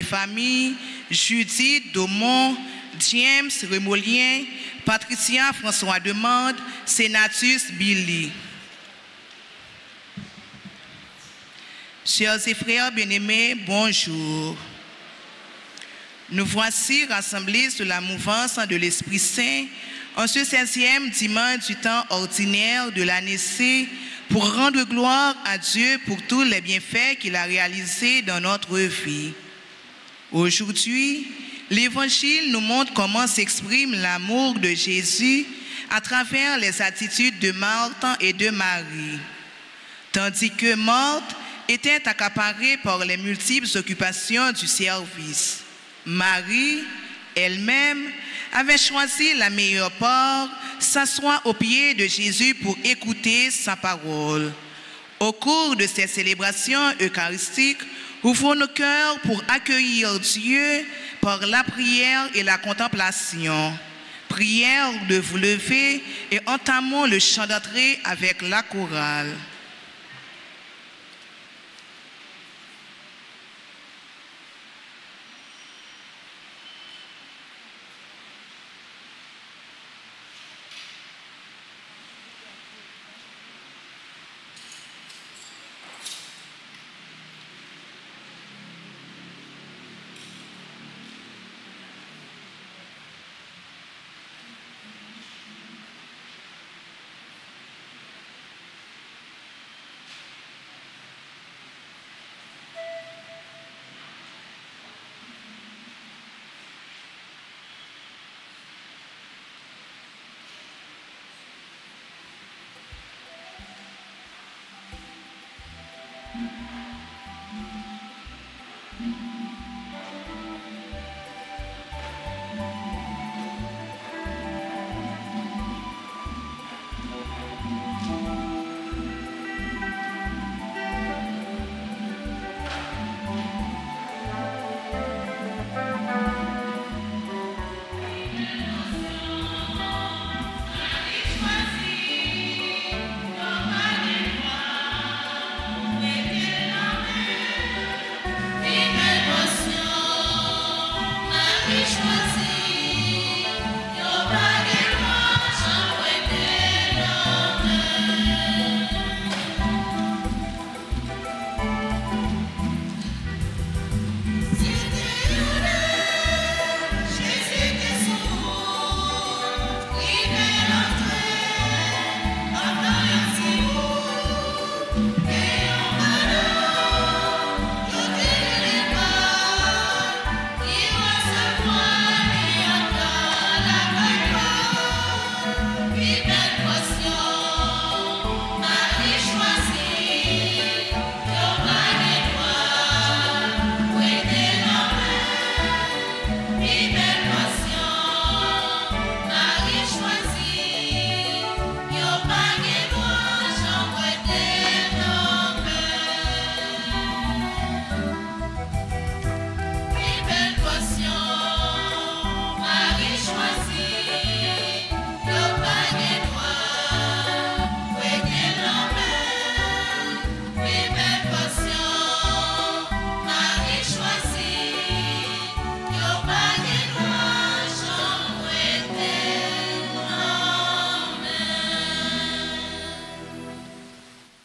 famille, Judith Daumont, James Remolien, Patricia François Demande, Sénatus Billy. Chers et frères bien-aimés, bonjour. Nous voici rassemblés sous la mouvance de l'Esprit Saint en ce 16e dimanche du temps ordinaire de l'année C pour rendre gloire à Dieu pour tous les bienfaits qu'il a réalisés dans notre vie. Aujourd'hui, l'Évangile nous montre comment s'exprime l'amour de Jésus à travers les attitudes de Marthe et de Marie. Tandis que Marthe était accaparée par les multiples occupations du service, Marie, elle-même, avait choisi la meilleure part, s'asseoir aux pieds de Jésus pour écouter sa parole. Au cours de ces célébrations eucharistiques, ouvrons nos cœurs pour accueillir Dieu par la prière et la contemplation. Prière de vous lever et entamons le chant d'entrée avec la chorale.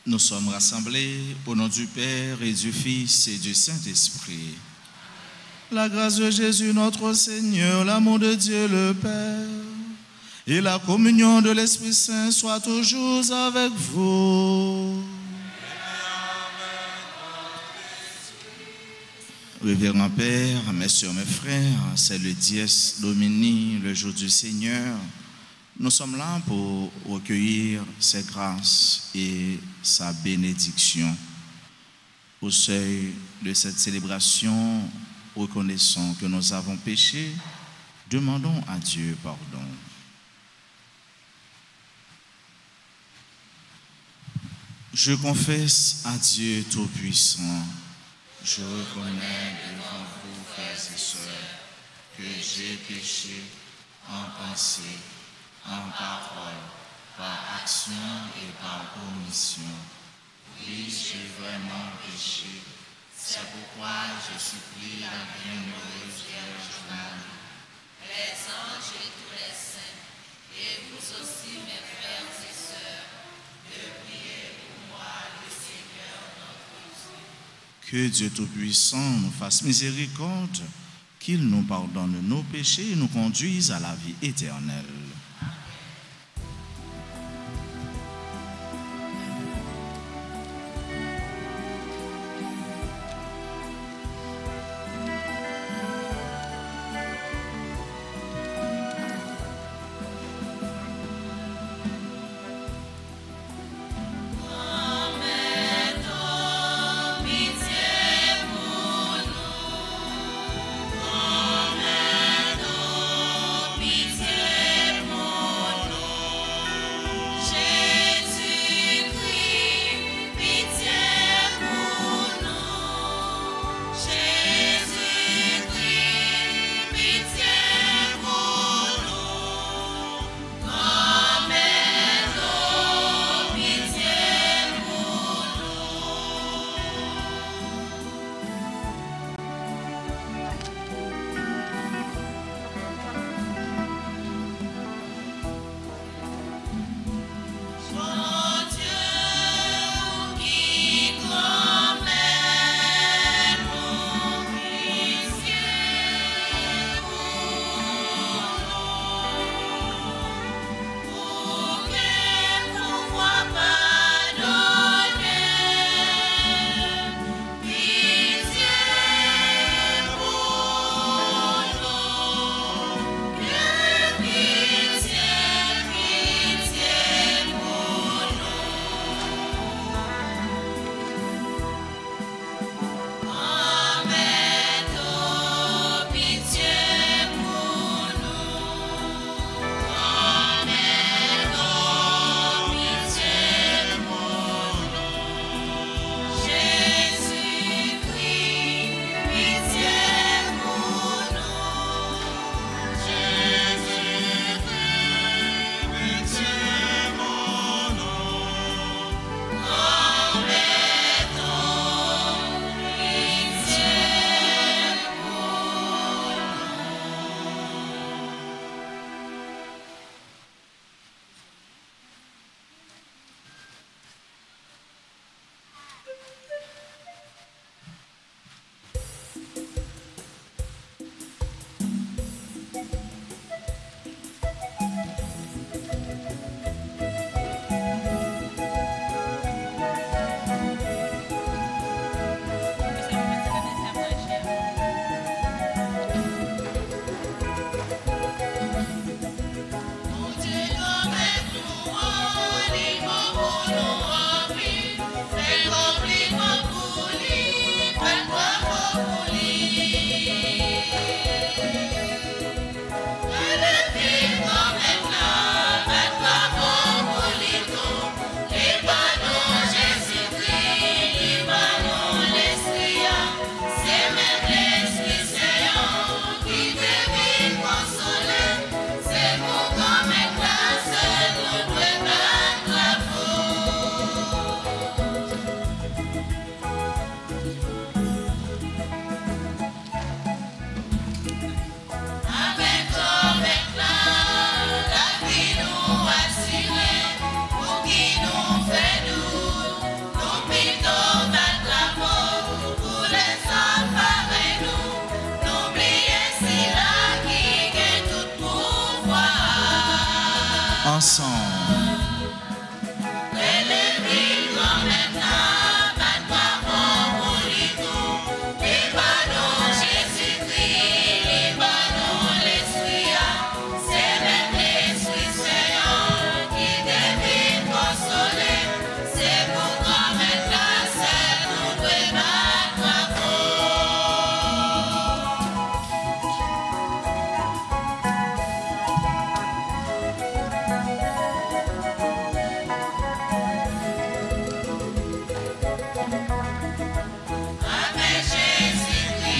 Nous sommes rassemblés au nom du Père et du Fils et du Saint-Esprit. La grâce de Jésus notre Seigneur, l'amour de Dieu le Père et la communion de l'Esprit Saint soient toujours avec vous. Révérend Père, mes soeurs, mes frères, c'est le Dies Domini, le jour du Seigneur. Nous sommes là pour recueillir ses grâces et sa bénédiction. Au seuil de cette célébration, reconnaissons que nous avons péché, demandons à Dieu pardon. Je confesse à Dieu Tout-Puissant, je reconnais devant vous, frères et sœurs, que j'ai péché en pensée, en parole, par action et par omission. Oui, j'ai vraiment péché. C'est pourquoi je supplie la Que Dieu Tout-Puissant nous fasse miséricorde, qu'il nous pardonne nos péchés et nous conduise à la vie éternelle.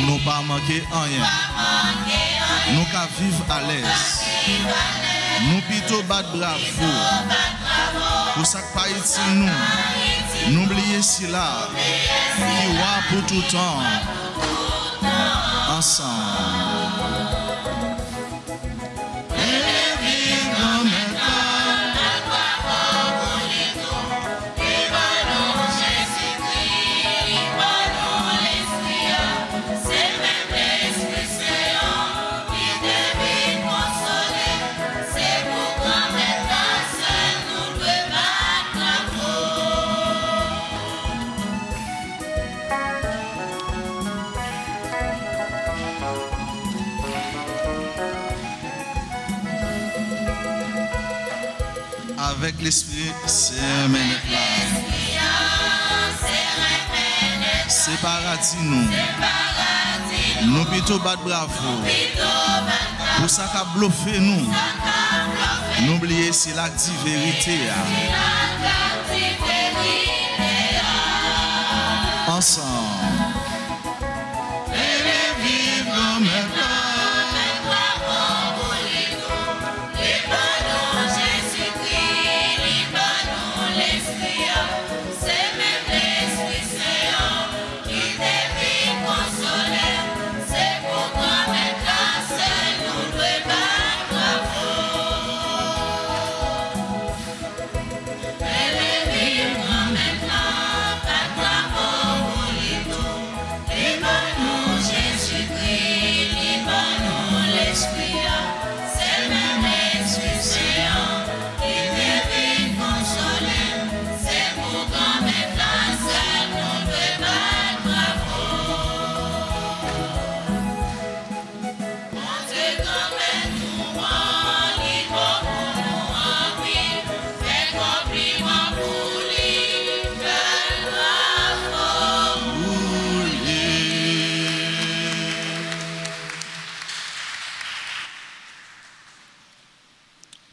Nous pas manquer rien. Nous qu'à vivre à l'aise. Nous plutôt battre bravo. Pour ça que pas utile nous. N'oubliez si là. Qui va pour tout temps. Ensemble. avec l'Esprit, c'est maintenant. C'est paradis nous. Nous plutôt battre bravo. Pour ça qu'a bluffé nous. N'oubliez si la dit vérité. Ensemble. Et vivre maintenant.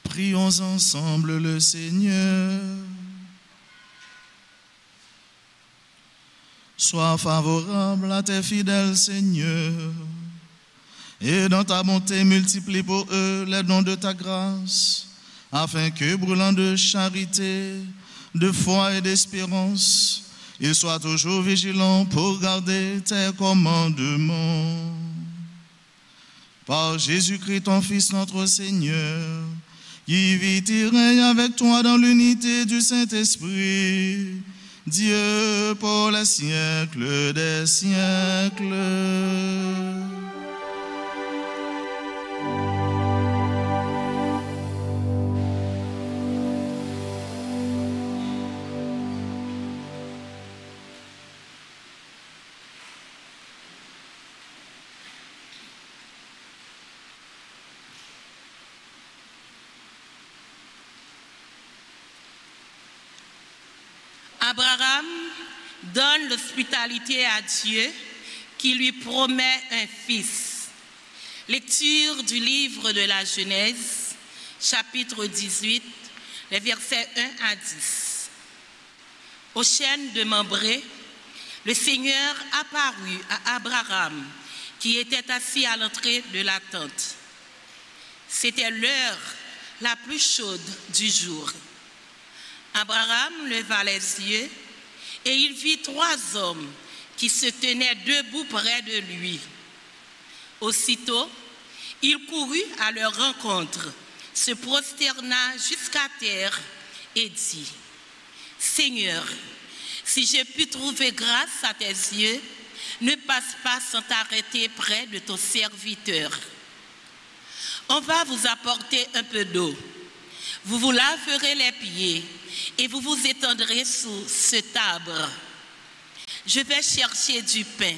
Prions ensemble le Seigneur. Sois favorable à tes fidèles, Seigneur, et dans ta bonté multiplie pour eux les dons de ta grâce, afin que, brûlant de charité, de foi et d'espérance, ils soient toujours vigilants pour garder tes commandements. Par Jésus-Christ, ton Fils, notre Seigneur, qui vit et règne avec toi dans l'unité du Saint-Esprit, Dieu pour les siècles des siècles. Abraham donne l'hospitalité à Dieu qui lui promet un fils. Lecture du livre de la Genèse, chapitre 18, les versets 1 à 10. Au chêne de Mambré, le Seigneur apparut à Abraham qui était assis à l'entrée de la tente. C'était l'heure la plus chaude du jour. Abraham leva les yeux et il vit 3 hommes qui se tenaient debout près de lui. Aussitôt, il courut à leur rencontre, se prosterna jusqu'à terre et dit : Seigneur, si j'ai pu trouver grâce à tes yeux, ne passe pas sans t'arrêter près de ton serviteur. On va vous apporter un peu d'eau. Vous vous laverez les pieds et vous vous étendrez sous cet arbre. Je vais chercher du pain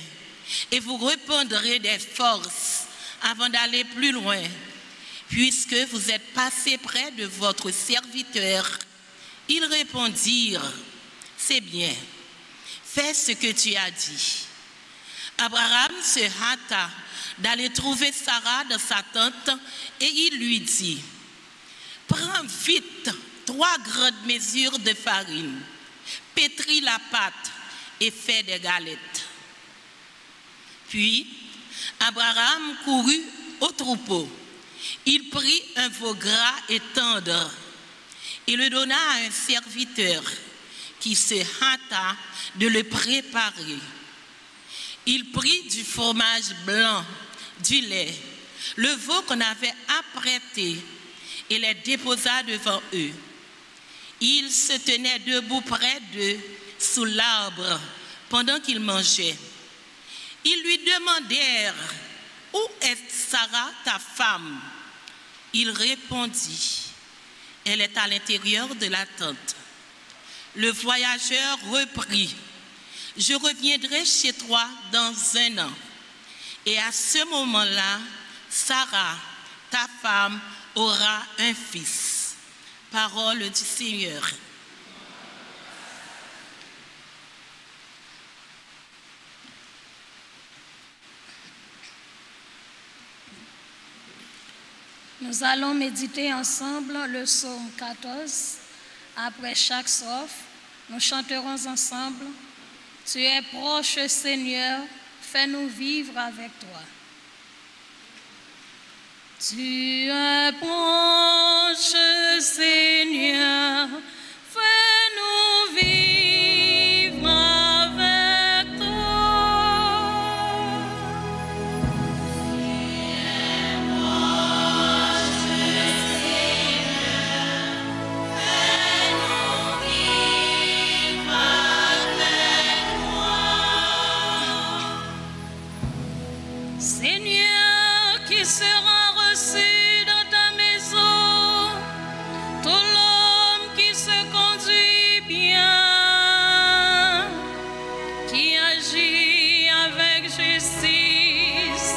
et vous reprendrez des forces avant d'aller plus loin, puisque vous êtes passé près de votre serviteur. Ils répondirent : C'est bien, fais ce que tu as dit. Abraham se hâta d'aller trouver Sarah dans sa tente et il lui dit : Prends vite 3 grandes mesures de farine, pétris la pâte et fais des galettes. Puis, Abraham courut au troupeau. Il prit un veau gras et tendre et le donna à un serviteur qui se hâta de le préparer. Il prit du fromage blanc, du lait, le veau qu'on avait apprêté et les déposa devant eux. Ils se tenaient debout près d'eux, sous l'arbre, pendant qu'ils mangeaient. Ils lui demandèrent : Où est Sarah, ta femme ? Il répondit : Elle est à l'intérieur de la tente. Le voyageur reprit : Je reviendrai chez toi dans 1 an. Et à ce moment-là, Sarah, ta femme, aura un fils. Parole du Seigneur. Nous allons méditer ensemble le psaume 14. Après chaque strophe, nous chanterons ensemble « Tu es proche, Seigneur, fais-nous vivre avec toi. » Tu es proche, Seigneur, fais-nous vivre avec toi. Seigneur, qui sera reçu dans ta maison, tout l'homme qui se conduit bien, qui agit avec justice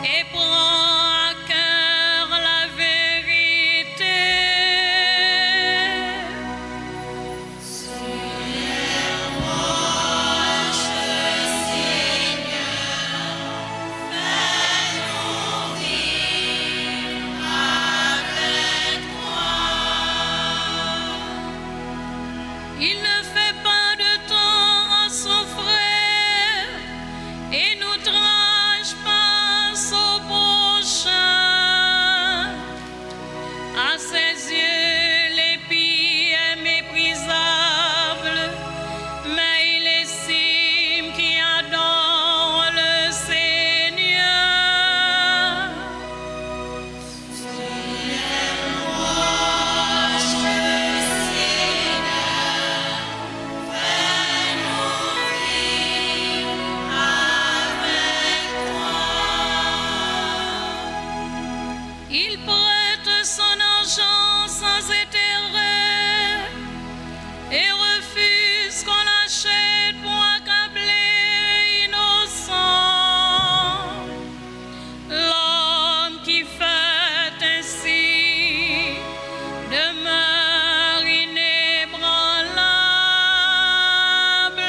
et prend à cœur la vérité. Il ne fait pas de tort à son frère et n'outrage pas son prochain. À ses yeux, l'épée est méprisable, mais il estime qui adore le Seigneur. Il prête son argent sans intérêt et refuse qu'on l'achète pour accabler innocent. L'homme qui fait ainsi demeure inébranlable.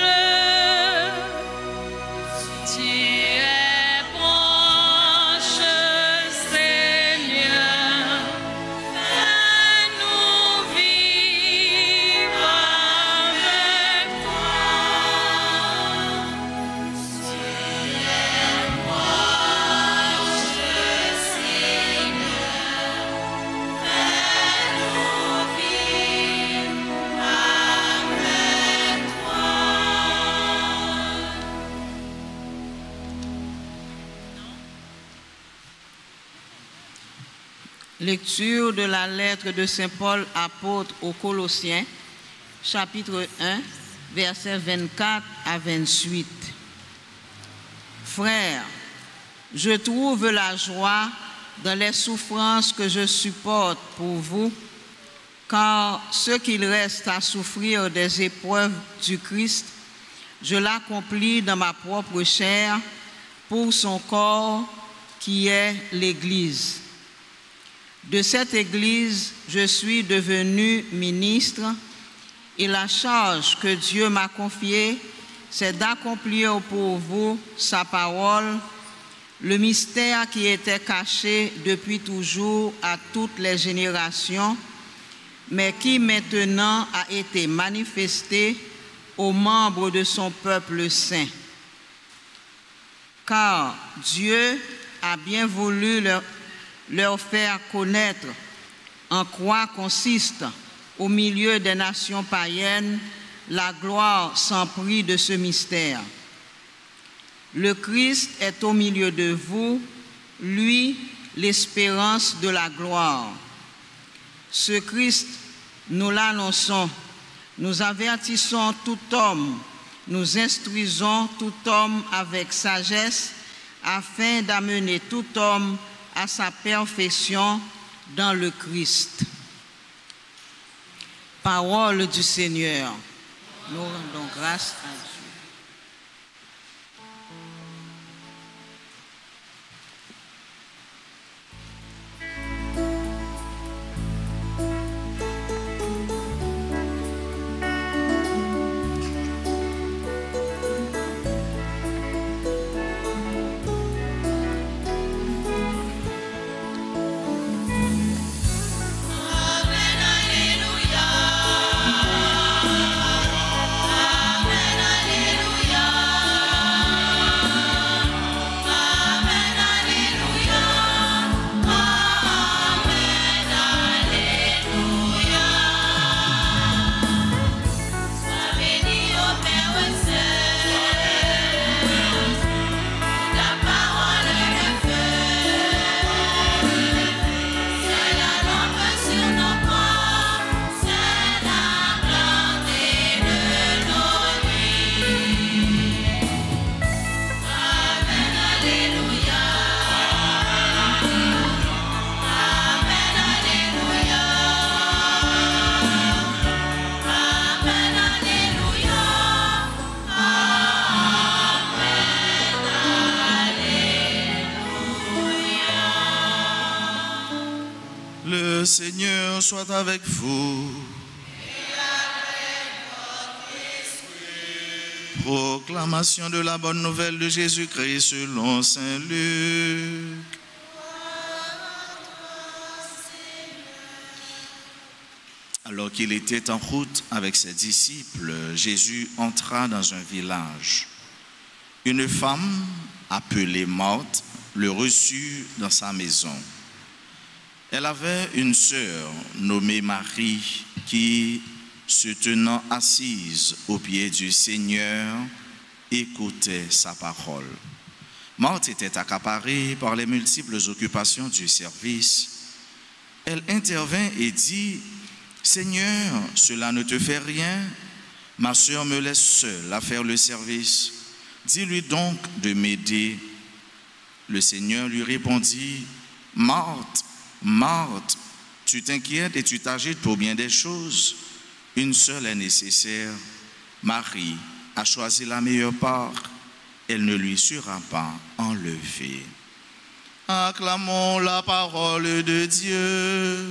Tu es proche, Seigneur, fais-nous vivre avec toi. Tu es proche, Seigneur, fais-nous vivre avec toi. Lecture de la lettre de Saint Paul apôtre aux Colossiens, chapitre 1, versets 24 à 28. Frères, je trouve la joie dans les souffrances que je supporte pour vous, car ce qu'il reste à souffrir des épreuves du Christ, je l'accomplis dans ma propre chair pour son corps qui est l'Église. De cette Église, je suis devenu ministre et la charge que Dieu m'a confiée, c'est d'accomplir pour vous sa parole, le mystère qui était caché depuis toujours à toutes les générations, mais qui maintenant a été manifesté aux membres de son peuple saint. Car Dieu a bien voulu leur faire connaître en quoi consiste au milieu des nations païennes la gloire sans prix de ce mystère. Le Christ est au milieu de vous, lui, l'espérance de la gloire. Ce Christ, nous l'annonçons, nous avertissons tout homme, nous instruisons tout homme avec sagesse, afin d'amener tout homme à sa perfection dans le Christ. Parole du Seigneur. Nous rendons grâce à Dieu. Le Seigneur soit avec vous. Proclamation de la bonne nouvelle de Jésus-Christ selon saint Luc. Alors qu'il était en route avec ses disciples, Jésus entra dans un village. Une femme appelée Marthe le reçut dans sa maison. Elle avait une sœur nommée Marie qui, se tenant assise aux pieds du Seigneur, écoutait sa parole. Marthe était accaparée par les multiples occupations du service. Elle intervint et dit: Seigneur, cela ne te fait rien, ma sœur me laisse seule à faire le service. Dis-lui donc de m'aider. Le Seigneur lui répondit: Marthe, Marthe, tu t'inquiètes et tu t'agites pour bien des choses. Une seule est nécessaire. Marie a choisi la meilleure part. Elle ne lui sera pas enlevée. Acclamons la parole de Dieu.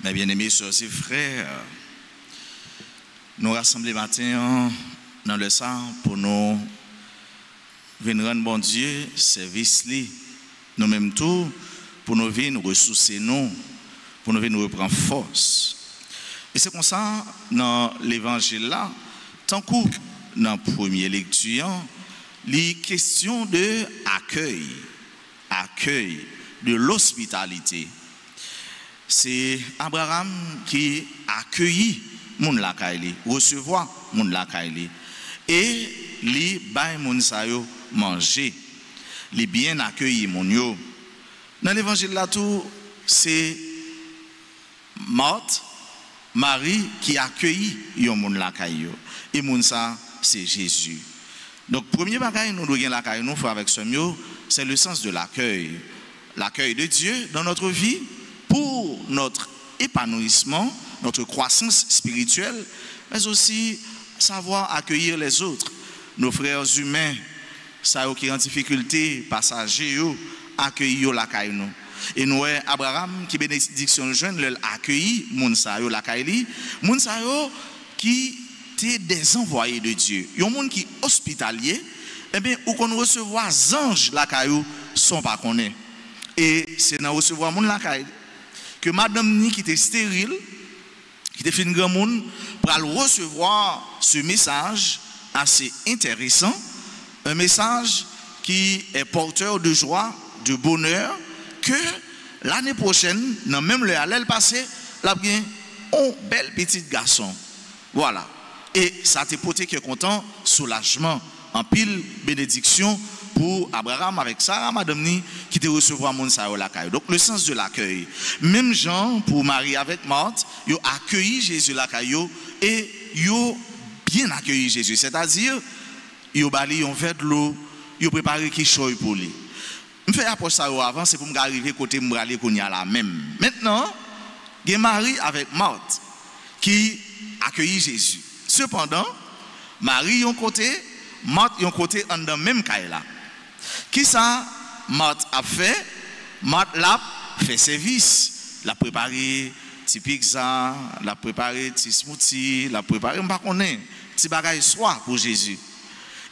Mes bien-aimés sœurs et frères, nous rassemblons matin dans le sang pour nous venir rendre bon Dieu service li, nous même tout pour nous venir ressourcer nous, pour nous venir reprendre force. Et c'est comme ça dans l'évangile là, tant que dans la première lecture, les questions de accueil, de l'hospitalité. C'est Abraham qui accueillit moun la kaili, recevoir moun la kaili, et li bay moun sa yo manger, li bien accueilli moun yo. Dans l'évangile là tout, c'est Marthe, Marie qui accueillit yon moun la kaili yo, et moun sa c'est Jésus. Donc premier bagage nous doit la kaili nous faire avec ce mieux, c'est le sens de l'accueil de Dieu dans notre vie, pour notre épanouissement, notre croissance spirituelle, mais aussi savoir accueillir les autres, nos frères humains, ça qui est en difficulté, passagers, accueillir la caille nous. Et nous, Abraham, qui bénédiction jeune, l'accueilli, moun sa yo la caille, moun sa yo qui étaient des envoyés de Dieu. Il y a un monde qui est hospitalier, eh bien, ou qu'on recevoir anges la caille, sont pas connaît. Et c'est dans recevoir moun la caille que madame Ni qui était stérile, qui était fait une grand monde, pour recevoir ce message assez intéressant, un message qui est porteur de joie, de bonheur, que l'année prochaine, dans même le allée passé, là bien un bel petit garçon. Voilà. Et ça te porté que content, soulagement, en pile bénédiction pour Abraham avec Sarah, madame Ni, qui te recevoir mon sa la caille. Donc le sens de l'accueil. Même Jean pour Marie avec Marthe, ils ont accueilli Jésus la caille et ils ont bien accueilli Jésus. C'est-à-dire, ils ont bali, ont fait de l'eau, ils ont préparé quelque chose pour lui. Je fais approche ça avant, c'est pour m'arriver côté m'aller qu'on y a la même. Maintenant, il y a Marie avec Marthe qui accueillit Jésus. Cependant, Marie yon côté, Marthe yon côté en dans même caille là. Qui ça Marthe a fait? Marthe l'a fait service, l'a préparé petit pizza, l'a préparé petit smoothie, l'a préparé on pas connaît, petit bagage soir pour Jésus.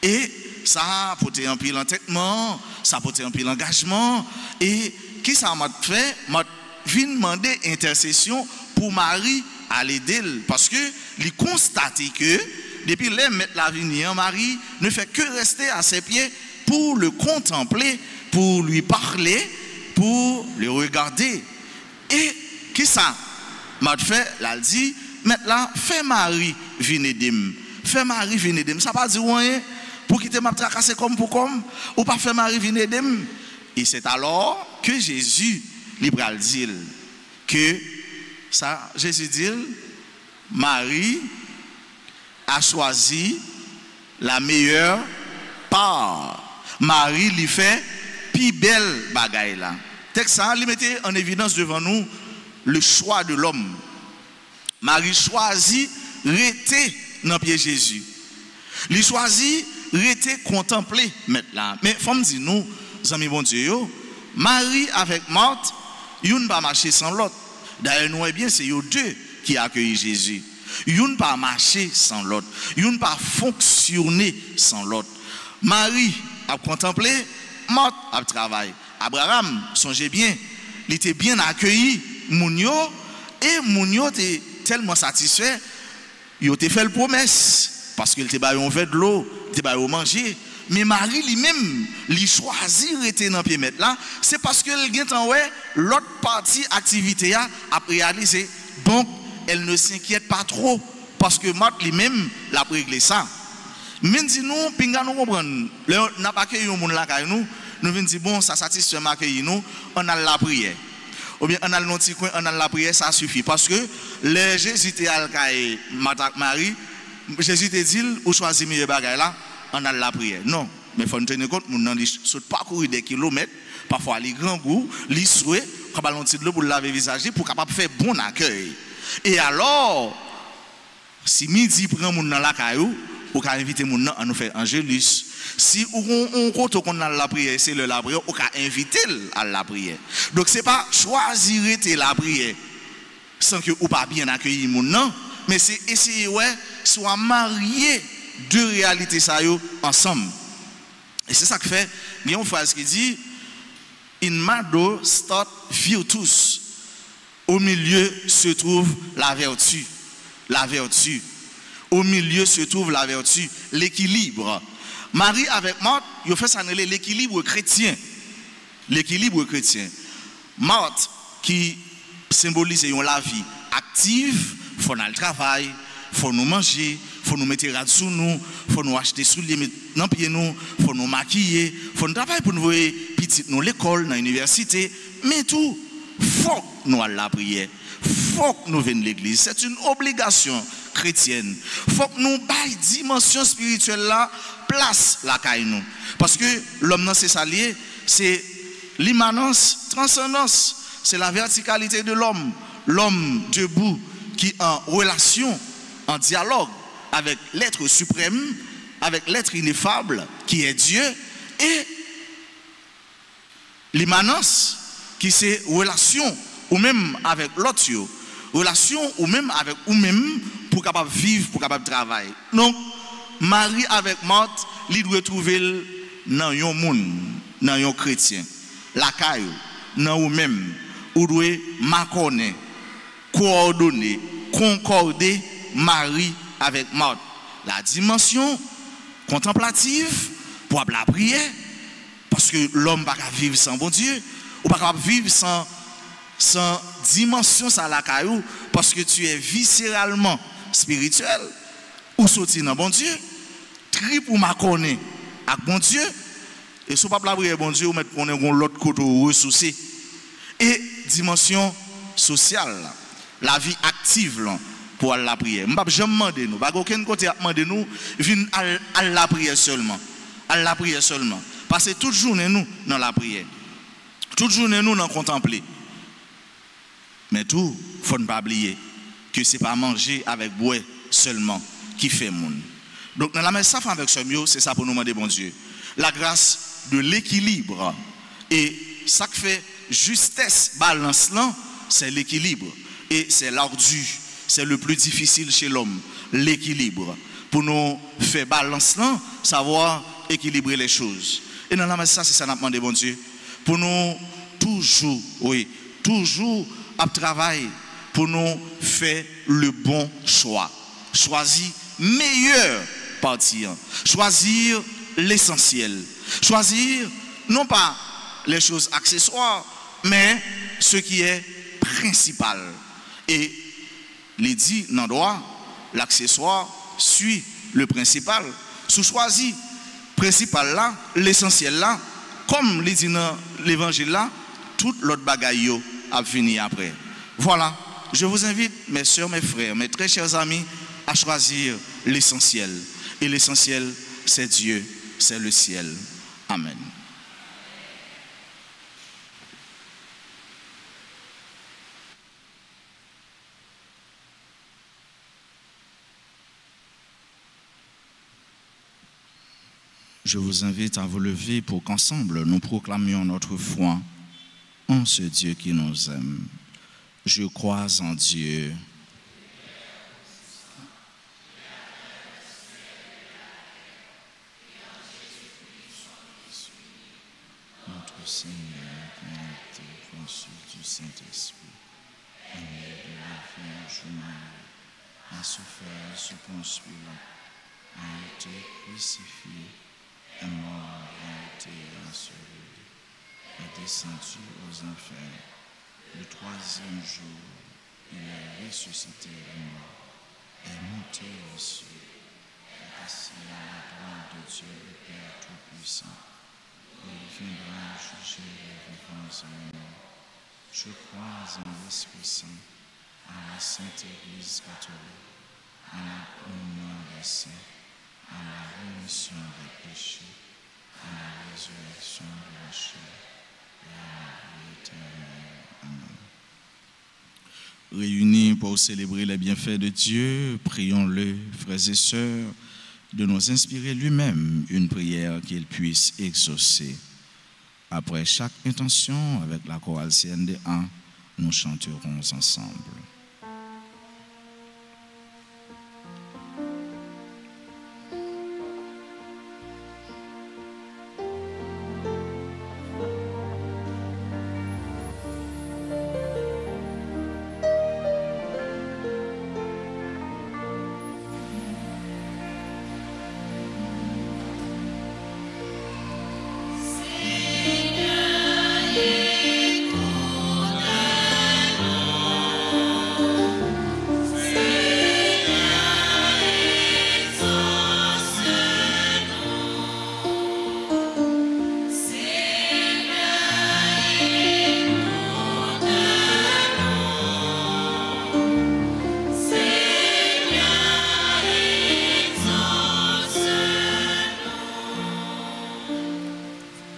Et ça a porté un pile entêtement, ça a porté un pile engagement. Et qui ça m'a fait? M'a vient demander intercession pour Marie à l'aider. Parce que il constate que depuis les mettre la vie, Marie ne fait que rester à ses pieds pour le contempler, pour lui parler, pour le regarder. Et qui ça m'a fait? Là, elle dit, maintenant, fais Marie venir d'aimer. Fais Marie venir d'aimer. Ça ne veut pas dire rien. Pour quitter ma tracasser comme pour comme, ou pas faire Marie venir d'aimer. Et c'est alors que Jésus libre dit que ça, Jésus dit, Marie a choisi la meilleure part. Marie lui fait plus belle bagaille là. Texte ça, il mettait en évidence devant nous le choix de l'homme. Marie choisit rester dans pied Jésus. Il choisit rester contempler maintenant. Mais faut me dire nous, amis bon Dieu, Marie avec Marthe, ils ne pas marcher sans l'autre. D'ailleurs, nous voyons bien, c'est eux deux qui accueillent Jésus. Ils ne pas marcher sans l'autre. Ils ne pas fonctionner sans l'autre. Marie a contemplé, Marthe a travaillé. Abraham, songez bien, il était bien accueilli, Mounio, et Mounio était tellement satisfait, il a fait la promesse, parce qu'il était un verre de l'eau, il était manger. Mais Marie lui-même, il choisit de rester dans le pied là, c'est parce qu'elle a l'autre partie activité à réaliser. Donc, elle ne s'inquiète pas trop, parce que Marthe lui-même l'a réglé ça. Mais nous, pinga nous comprendre, nous n'a pas accueilli un monde là nous, nous venons dire bon, ça satisfait m'accueillir nous, on a la prière. Ou bien on a le petit coin, on a la prière, ça suffit parce que les Jésus était à Marie, Jésus te dit ou choisir meilleur bagage là, on a la prière. Non, mais faut nous tenir compte, nous n'avons pas parcourir des kilomètres, parfois les grands goûts, les souhaits, comme ballon de l'eau pour laver le visage, pour capable faire bon accueil. Et alors, si midi prend moun dans la caillou, ou ka inviter moun nan à nous faire angélus. Si on compte qu'on a la prière, c'est le la prière, ou ka inviter à la prière. Donc c'est pas choisir la prière sans que ou pas bien accueillir moun nan, mais c'est essayer ouais soit marier deux réalités ça yo ensemble. Et c'est ça que fait, il y a une phrase qui dit in mado stat virtus. Au milieu se trouve la vertu. La vertu. Au milieu se trouve la vertu, l'équilibre. Marie avec Marthe, il fait ça l'équilibre chrétien. L'équilibre chrétien. Marthe qui symbolise la vie active, il faut aller travail, il faut nous manger, il faut nous mettre sous nous, il faut nous acheter sous les dans pied nous, il faut nous maquiller, il faut nous travailler pour nous voir petit nous l'école, dans l'université, mais tout faut nous aller la prière. Faut que nous venions à l'église. C'est une obligation chrétienne. Faut que nous baille dimension spirituelle là, place la caille nous. Parce que l'homme c'est ça lié, c'est l'immanence, transcendance, c'est la verticalité de l'homme. L'homme debout qui est en relation, en dialogue avec l'être suprême, avec l'être ineffable qui est Dieu, et l'immanence qui c'est relation ou même avec l'autre, relation ou même avec ou-même pour capable vivre, pour capable travailler. Donc, Marie avec Marthe, il doit trouver dans un monde, dans un chrétien, la caille, dans ou-même, ou doit m'accorder, coordonner, concorder Marie avec Marthe. La dimension contemplative pour la prière, parce que l'homme ne peut pas vivre sans bon Dieu, ou pas vivre sans dimension ça la caillou parce que tu es viscéralement spirituel ou sorti dans bon Dieu tri pour m'accorder avec bon Dieu et si pas la prière bon Dieu ou mettre qu'on est l'autre côté ressourcé et dimension sociale la vie active là pour la prière m'pas jamais demander nous pas aucun côté demander nous vinn à la prière seulement passer toute journée nous dans la prière toute journée nous dans contempler. Mais tout, il ne faut pas oublier que ce n'est pas manger avec bois seulement qui fait monde. Donc, dans la messe avec ce mieux, c'est ça pour nous demander, bon Dieu. La grâce de l'équilibre. Et ça qui fait justesse, balance là, c'est l'équilibre. Et c'est l'ardu, c'est le plus difficile chez l'homme, l'équilibre. Pour nous faire balance là, savoir équilibrer les choses. Et dans la messe, c'est ça qu'on a demandé, bon Dieu. Pour nous toujours, toujours à travailler pour nous faire le bon choix. Choisir meilleur parti. Choisir l'essentiel. Choisir non pas les choses accessoires, mais ce qui est principal. Et les dit dans le droit, l'accessoire suit le principal. Si choisir le principal là, l'essentiel là, comme les dit dans l'évangile là, tout l'autre bagaille a fini après. Voilà, je vous invite, mes soeurs, mes frères, mes très chers amis, à choisir l'essentiel. Et l'essentiel, c'est Dieu, c'est le ciel. Amen. Je vous invite à vous lever pour qu'ensemble nous proclamions notre foi en ce Dieu qui nous aime. Je crois en Dieu. Notre Seigneur, qui a été conçu du Saint-Esprit, né de la Vierge Marie, a souffert sous Ponce Pilate, a été crucifié, est mort, a été enseveli, est descendu aux enfers. Le troisième jour, il est ressuscité des morts, est monté aux cieux, est assis à la droite de Dieu le Père Tout-Puissant. Il viendra juger les vivants et les morts. Je crois en l'Esprit Saint, à la Sainte Église catholique, à la communion des saints, à la rémission des péchés, à la résurrection de la chair et à la vie éternelle. Amen. Réunis pour célébrer les bienfaits de Dieu, prions-le, frères et sœurs, de nous inspirer lui-même une prière qu'il puisse exaucer. Après chaque intention, avec la chorale CND1, nous chanterons ensemble.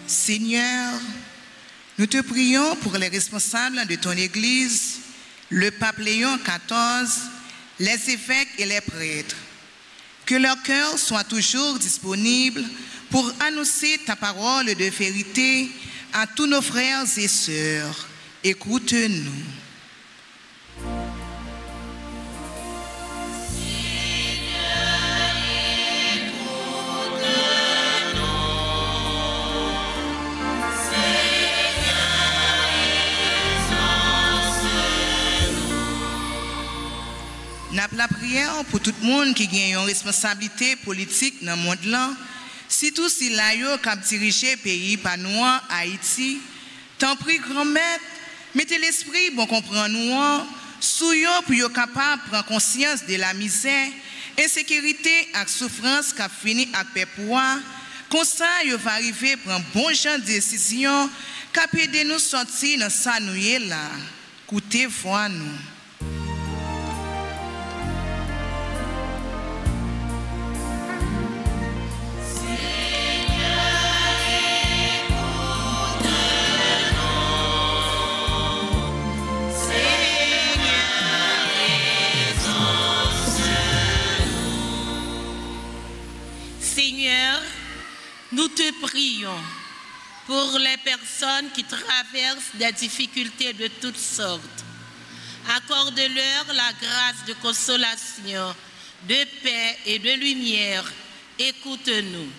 Seigneur, nous te prions pour les responsables de ton Église, le pape Léon XIV, les évêques et les prêtres. Que leur cœur soit toujours disponible pour annoncer ta parole de vérité à tous nos frères et sœurs. Écoute-nous. La prière pour tout le monde qui a une responsabilité politique dans le monde là, surtout si l'aïeux qui a dirigé le pays par nous, Haïti, t'en prie grand-mère, mettez l'esprit pour comprendre nous, souillons pour être capable de prendre conscience de la misère, insécurité et souffrance qui a fini avec pouvoir. Comme ça, il va arriver à prendre bon genre de décision qui peut aider nous sortir dans ça nous là. Écoutez, voir nous. Seigneur, nous te prions pour les personnes qui traversent des difficultés de toutes sortes. Accorde-leur la grâce de consolation, de paix et de lumière. Écoute-nous.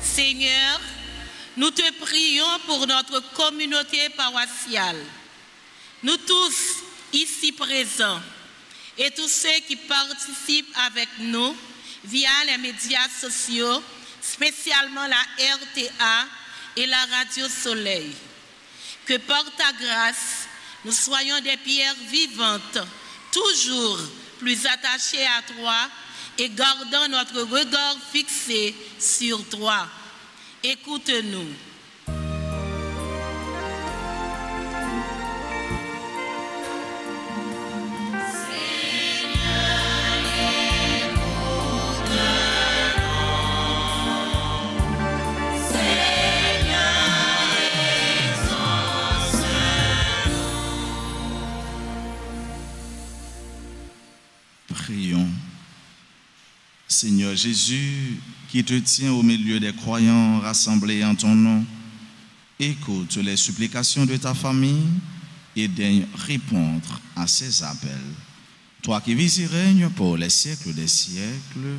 Seigneur, nous te prions pour notre communauté paroissiale. Nous tous ici présents et tous ceux qui participent avec nous via les médias sociaux, spécialement la RTA et la Radio Soleil. Que par ta grâce, nous soyons des pierres vivantes, toujours plus attachées à toi et gardant notre regard fixé sur toi. Écoute-nous. Seigneur, Seigneur Jésus, qui te tient au milieu des croyants rassemblés en ton nom, écoute les supplications de ta famille et daigne répondre à ces appels. Toi qui vis et règnes pour les siècles des siècles.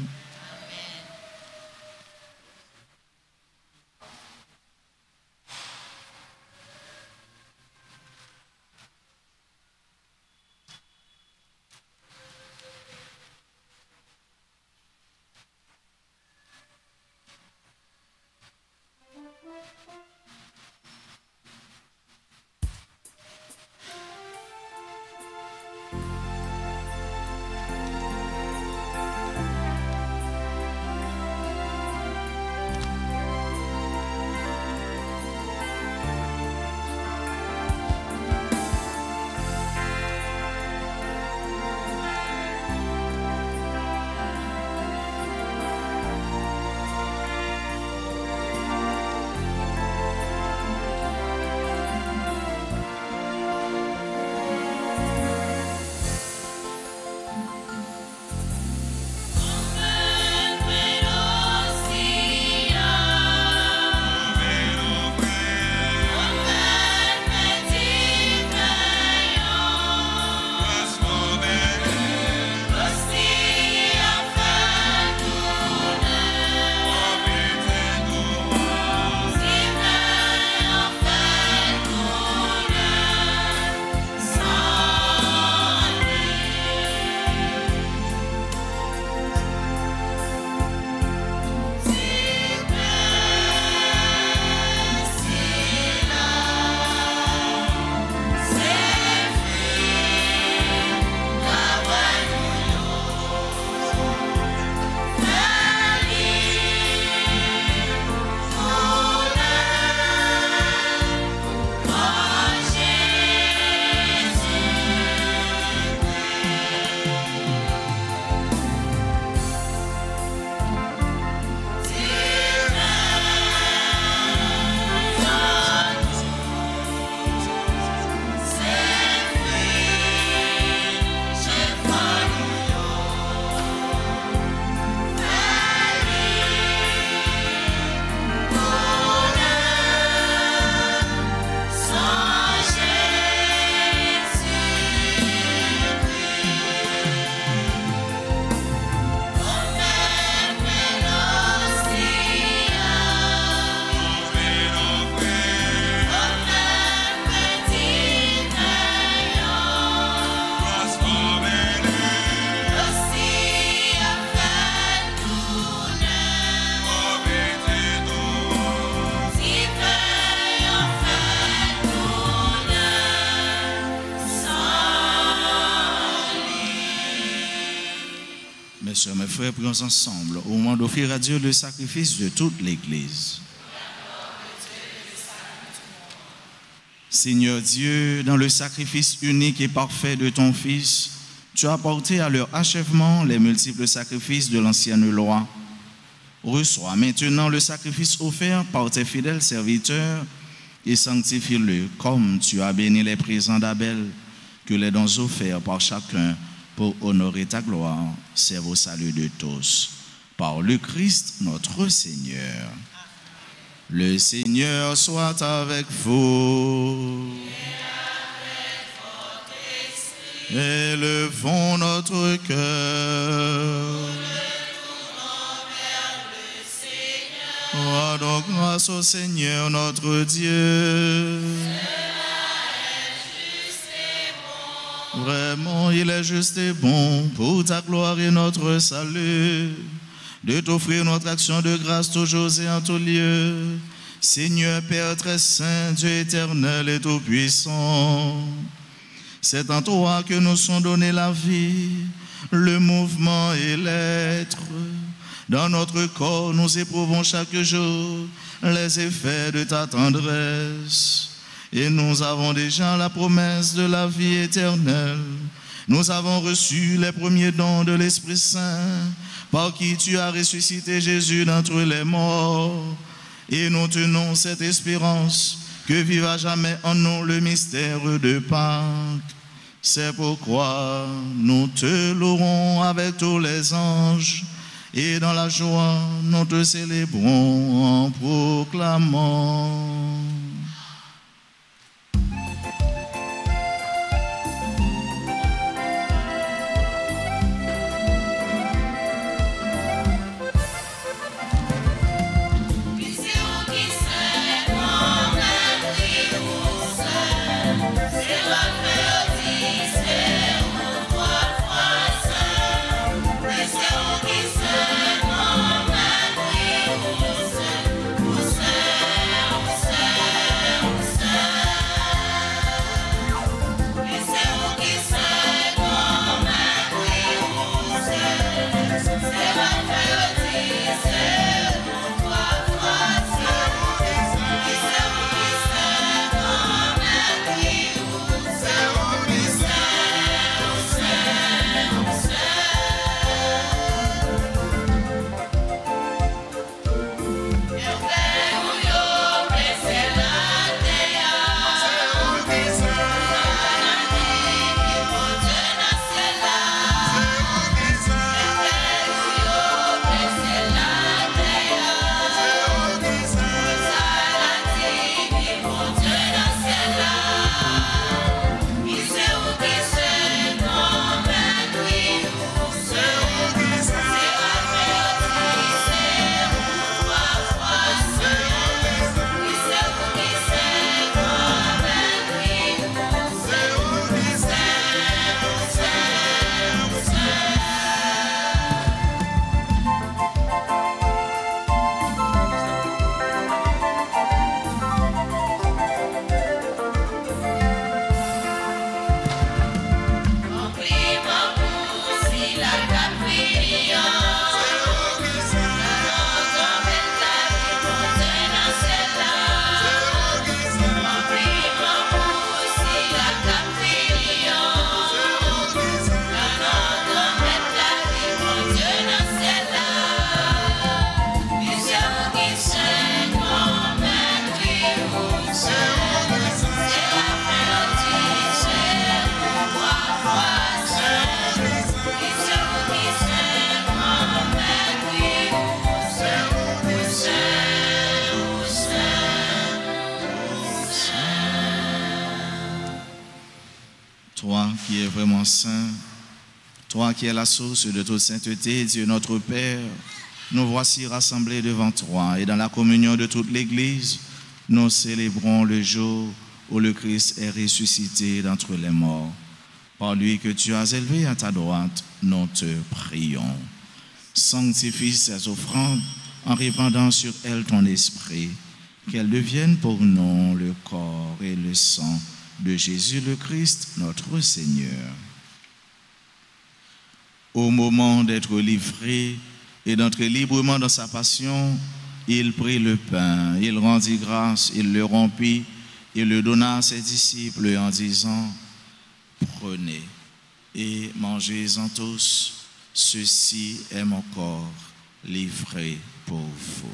Mes soeurs, mes frères, prions ensemble au moment d'offrir à Dieu le sacrifice de toute l'Église. Seigneur Dieu, dans le sacrifice unique et parfait de ton Fils, tu as porté à leur achèvement les multiples sacrifices de l'ancienne loi. Reçois maintenant le sacrifice offert par tes fidèles serviteurs et sanctifie-le comme tu as béni les présents d'Abel, que les dons offerts par chacun pour honorer ta gloire servent au salut de tous. Par le Christ notre Seigneur. Le Seigneur soit avec vous. Élevons notre cœur. Rendons grâce au Seigneur notre Dieu. Vraiment, il est juste et bon pour ta gloire et notre salut de t'offrir notre action de grâce toujours et en tout lieu. Seigneur Père très saint, Dieu éternel et tout-puissant, c'est en toi que nous sont donnés la vie, le mouvement et l'être. Dans notre corps, nous éprouvons chaque jour les effets de ta tendresse. Et nous avons déjà la promesse de la vie éternelle. Nous avons reçu les premiers dons de l'Esprit Saint, par qui tu as ressuscité Jésus d'entre les morts. Et nous tenons cette espérance que vive à jamais en nous le mystère de Pâques. C'est pourquoi nous te louerons avec tous les anges et dans la joie, nous te célébrons en proclamant. Toi qui es vraiment saint, toi qui es la source de toute sainteté, Dieu notre Père, nous voici rassemblés devant toi et dans la communion de toute l'Église, nous célébrons le jour où le Christ est ressuscité d'entre les morts. Par lui que tu as élevé à ta droite, nous te prions. Sanctifie ces offrandes en répandant sur elles ton esprit, qu'elles deviennent pour nous le corps et le sang de Jésus le Christ, notre Seigneur. Au moment d'être livré et d'entrer librement dans sa passion, il prit le pain, il rendit grâce, il le rompit et le donna à ses disciples en disant: prenez et mangez-en tous, ceci est mon corps livré pour vous.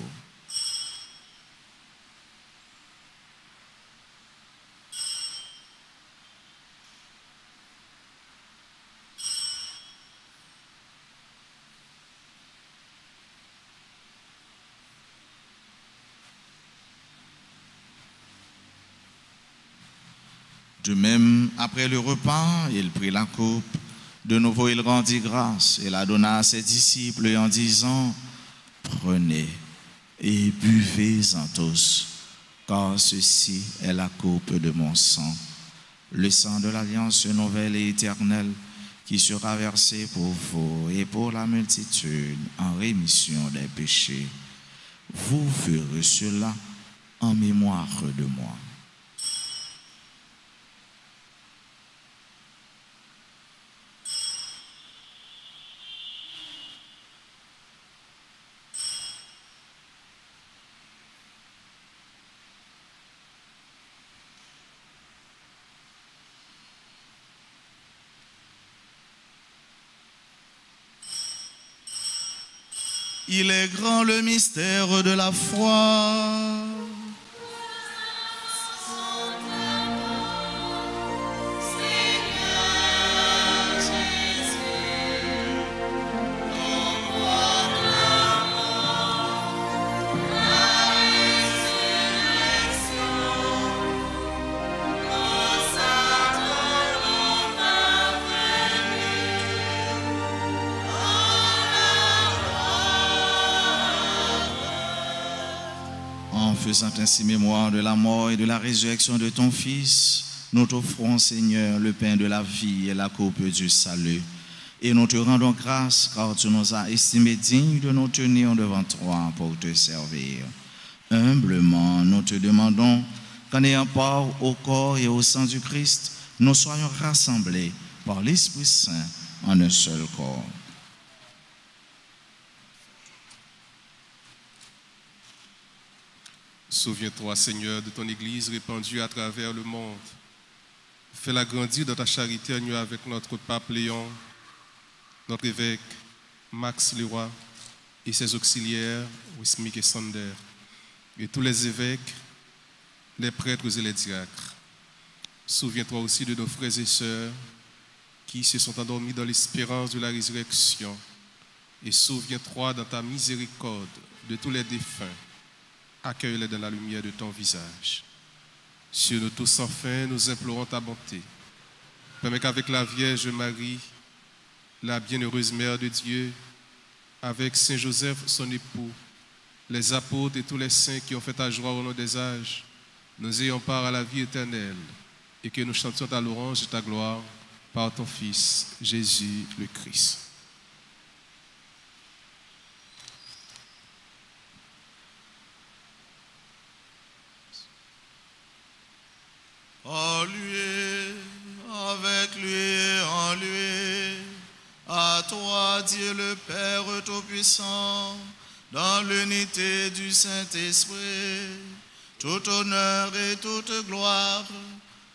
De même, après le repas, il prit la coupe. De nouveau, il rendit grâce et la donna à ses disciples en disant: prenez et buvez-en tous, car ceci est la coupe de mon sang, le sang de l'alliance nouvelle et éternelle qui sera versé pour vous et pour la multitude en rémission des péchés. Vous ferez cela en mémoire de moi. Il est grand le mystère de la foi. Seigneur Jésus, nous proclamons faisant ainsi mémoire de la mort et de la résurrection de ton Fils, nous t'offrons, Seigneur, le pain de la vie et la coupe du salut. Et nous te rendons grâce car tu nous as estimés dignes de nous tenir devant toi pour te servir. Humblement, nous te demandons qu'en ayant part au corps et au sang du Christ, nous soyons rassemblés par l'Esprit Saint en un seul corps. Souviens-toi, Seigneur, de ton Église répandue à travers le monde. Fais-la grandir dans ta charité en union avec notre pape Léon, notre évêque Max Leroy et ses auxiliaires Wismik et Sander, et tous les évêques, les prêtres et les diacres. Souviens-toi aussi de nos frères et sœurs qui se sont endormis dans l'espérance de la résurrection, et souviens-toi dans ta miséricorde de tous les défunts. Accueille-les dans la lumière de ton visage. Sur nous tous sans fin, nous implorons ta bonté. Permets qu'avec la Vierge Marie, la bienheureuse Mère de Dieu, avec Saint Joseph, son époux, les apôtres et tous les saints qui ont fait ta joie au nom des âges, nous ayons part à la vie éternelle et que nous chantions ta louange et ta gloire par ton Fils, Jésus le Christ. En lui, avec lui, en lui, à toi, Dieu le Père Tout-Puissant, dans l'unité du Saint-Esprit, tout honneur et toute gloire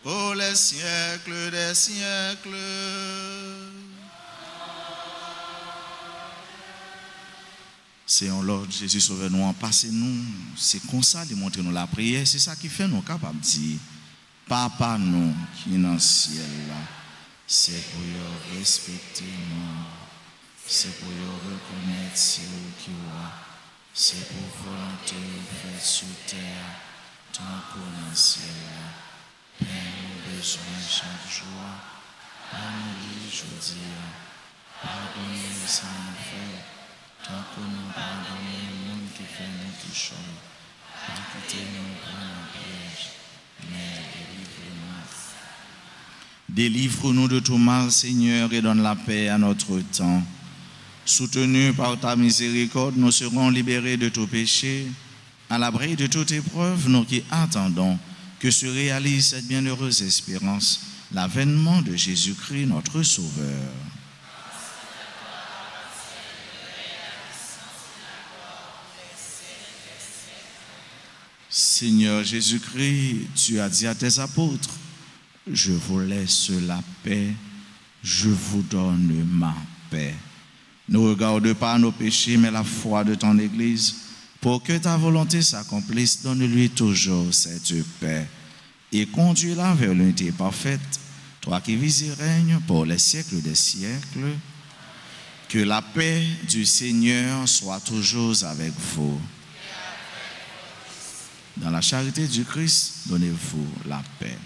pour les siècles des siècles. Seigneur Lord Jésus, sauve-nous, passez-nous. C'est comme ça de montrer nous la prière. C'est ça qui fait nous capables de dire, Papa nous qui est dans le ciel là, c'est pour y respecter nous, c'est pour y reconnaître c'est qui est, c'est pour volonté faite sur terre, tant qu'on dans le ciel là. Père, nous besoin chaque jour, pardonne-nous aujourd'hui, pardonne-nous sans nous faire, tant qu'on nous pardonne le monde qui fait nous tout chaud, pas quitter nous prendre en piège. Délivre-nous de tout mal, Seigneur, et donne la paix à notre temps. Soutenus par ta miséricorde, nous serons libérés de tout péché. À l'abri de toute épreuve, nous qui attendons que se réalise cette bienheureuse espérance, l'avènement de Jésus-Christ, notre Sauveur. Seigneur Jésus-Christ, tu as dit à tes apôtres, je vous laisse la paix, je vous donne ma paix. Ne regarde pas nos péchés, mais la foi de ton Église. Pour que ta volonté s'accomplisse, donne-lui toujours cette paix et conduis-la vers l'unité parfaite, toi qui vis et règnes pour les siècles des siècles. Que la paix du Seigneur soit toujours avec vous. Dans la charité du Christ, donnez-vous la paix.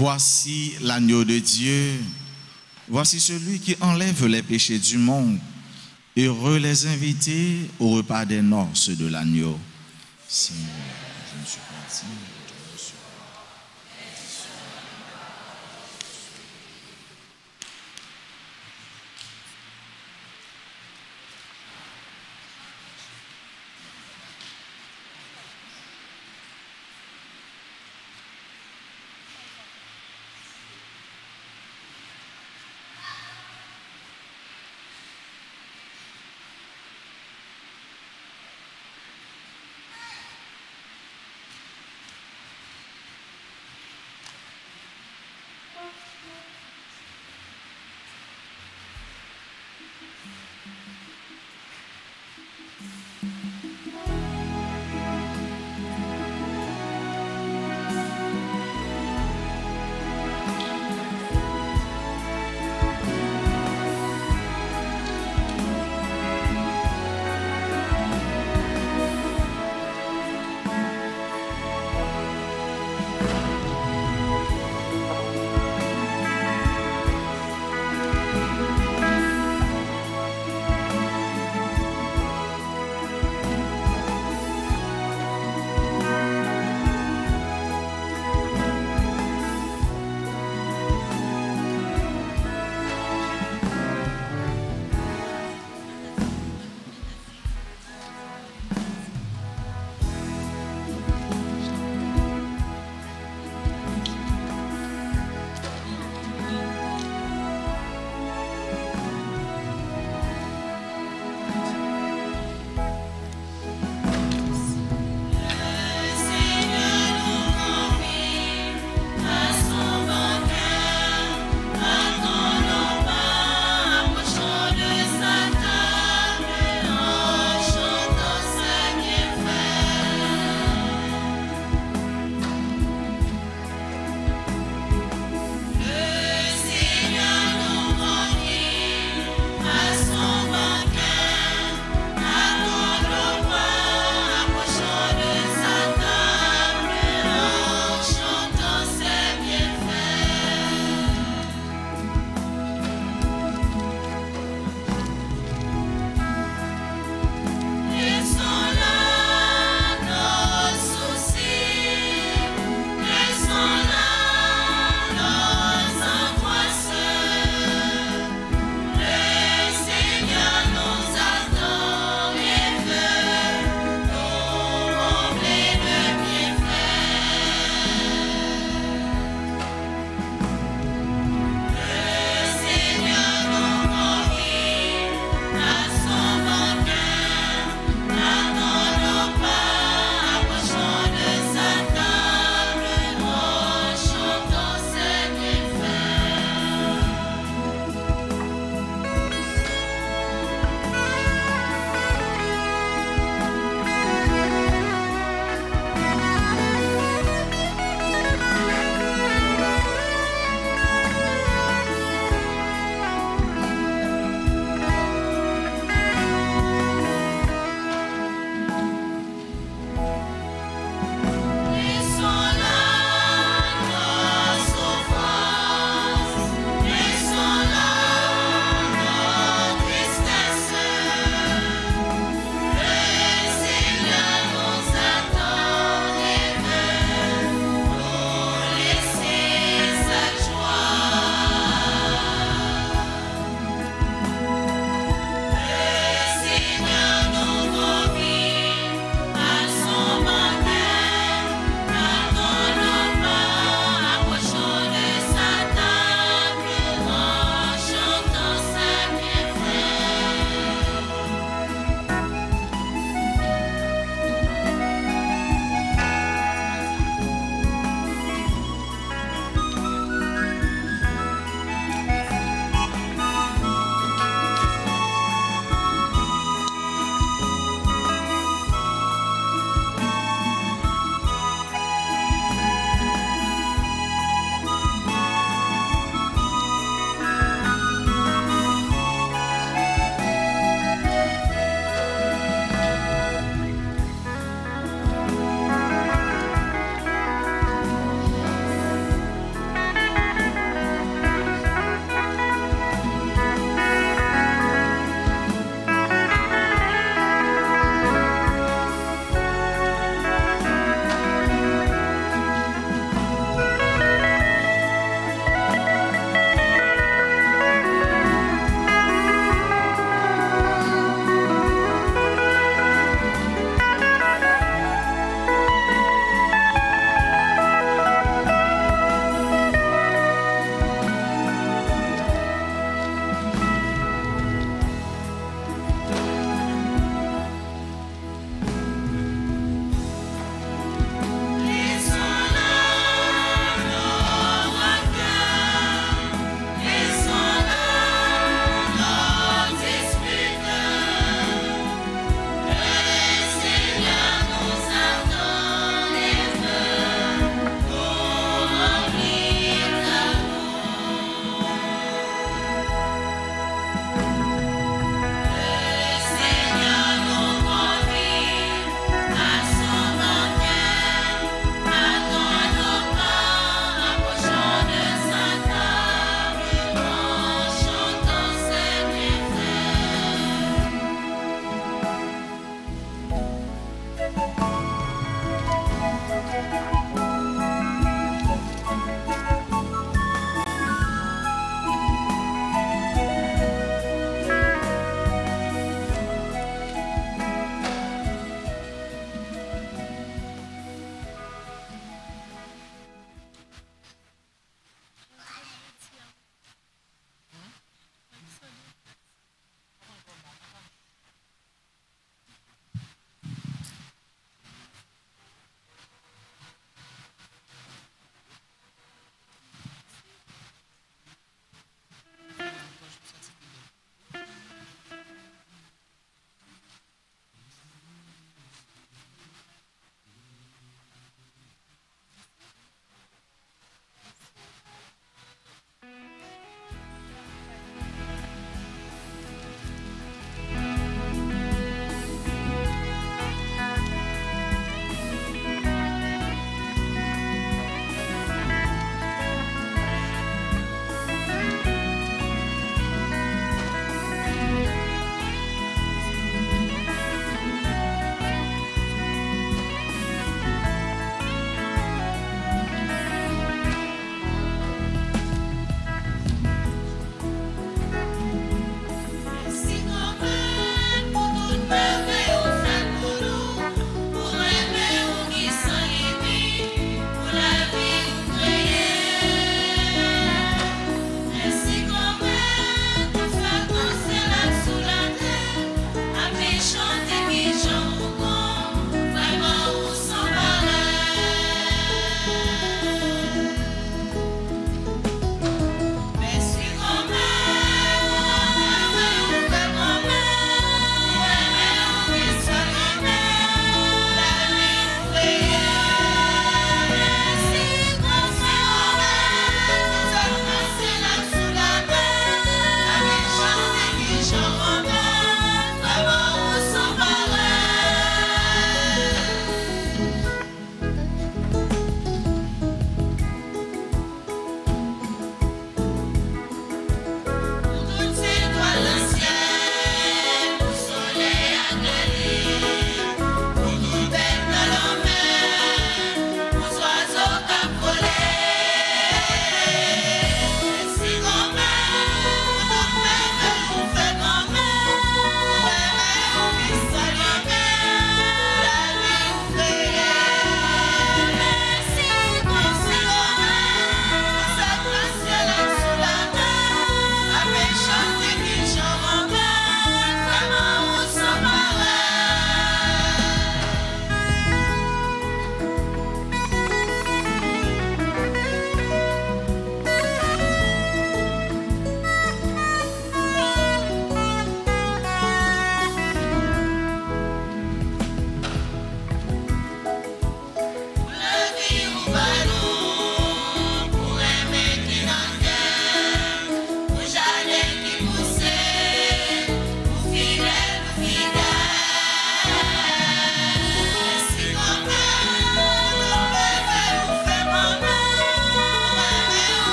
Voici l'agneau de Dieu. Voici celui qui enlève les péchés du monde. Heureux les invités au repas des noces de l'agneau. Seigneur, je ne suis pas digne.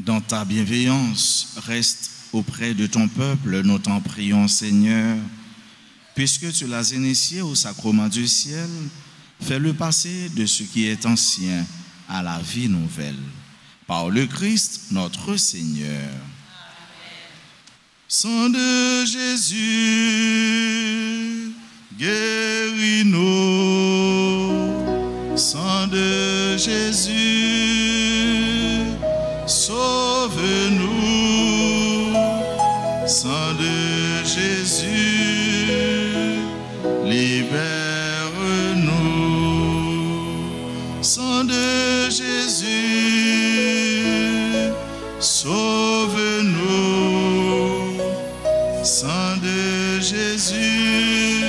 Dans ta bienveillance, reste auprès de ton peuple, nous t'en prions, Seigneur. Puisque tu l'as initié au sacrement du ciel, fais-le passer de ce qui est ancien à la vie nouvelle. Par le Christ, notre Seigneur. Sang de Jésus, guéris-nous. Sang de Jésus, sauve-nous. Sang de Jésus, libère-nous. Sang de Jésus, sauve-nous. Sang de Jésus,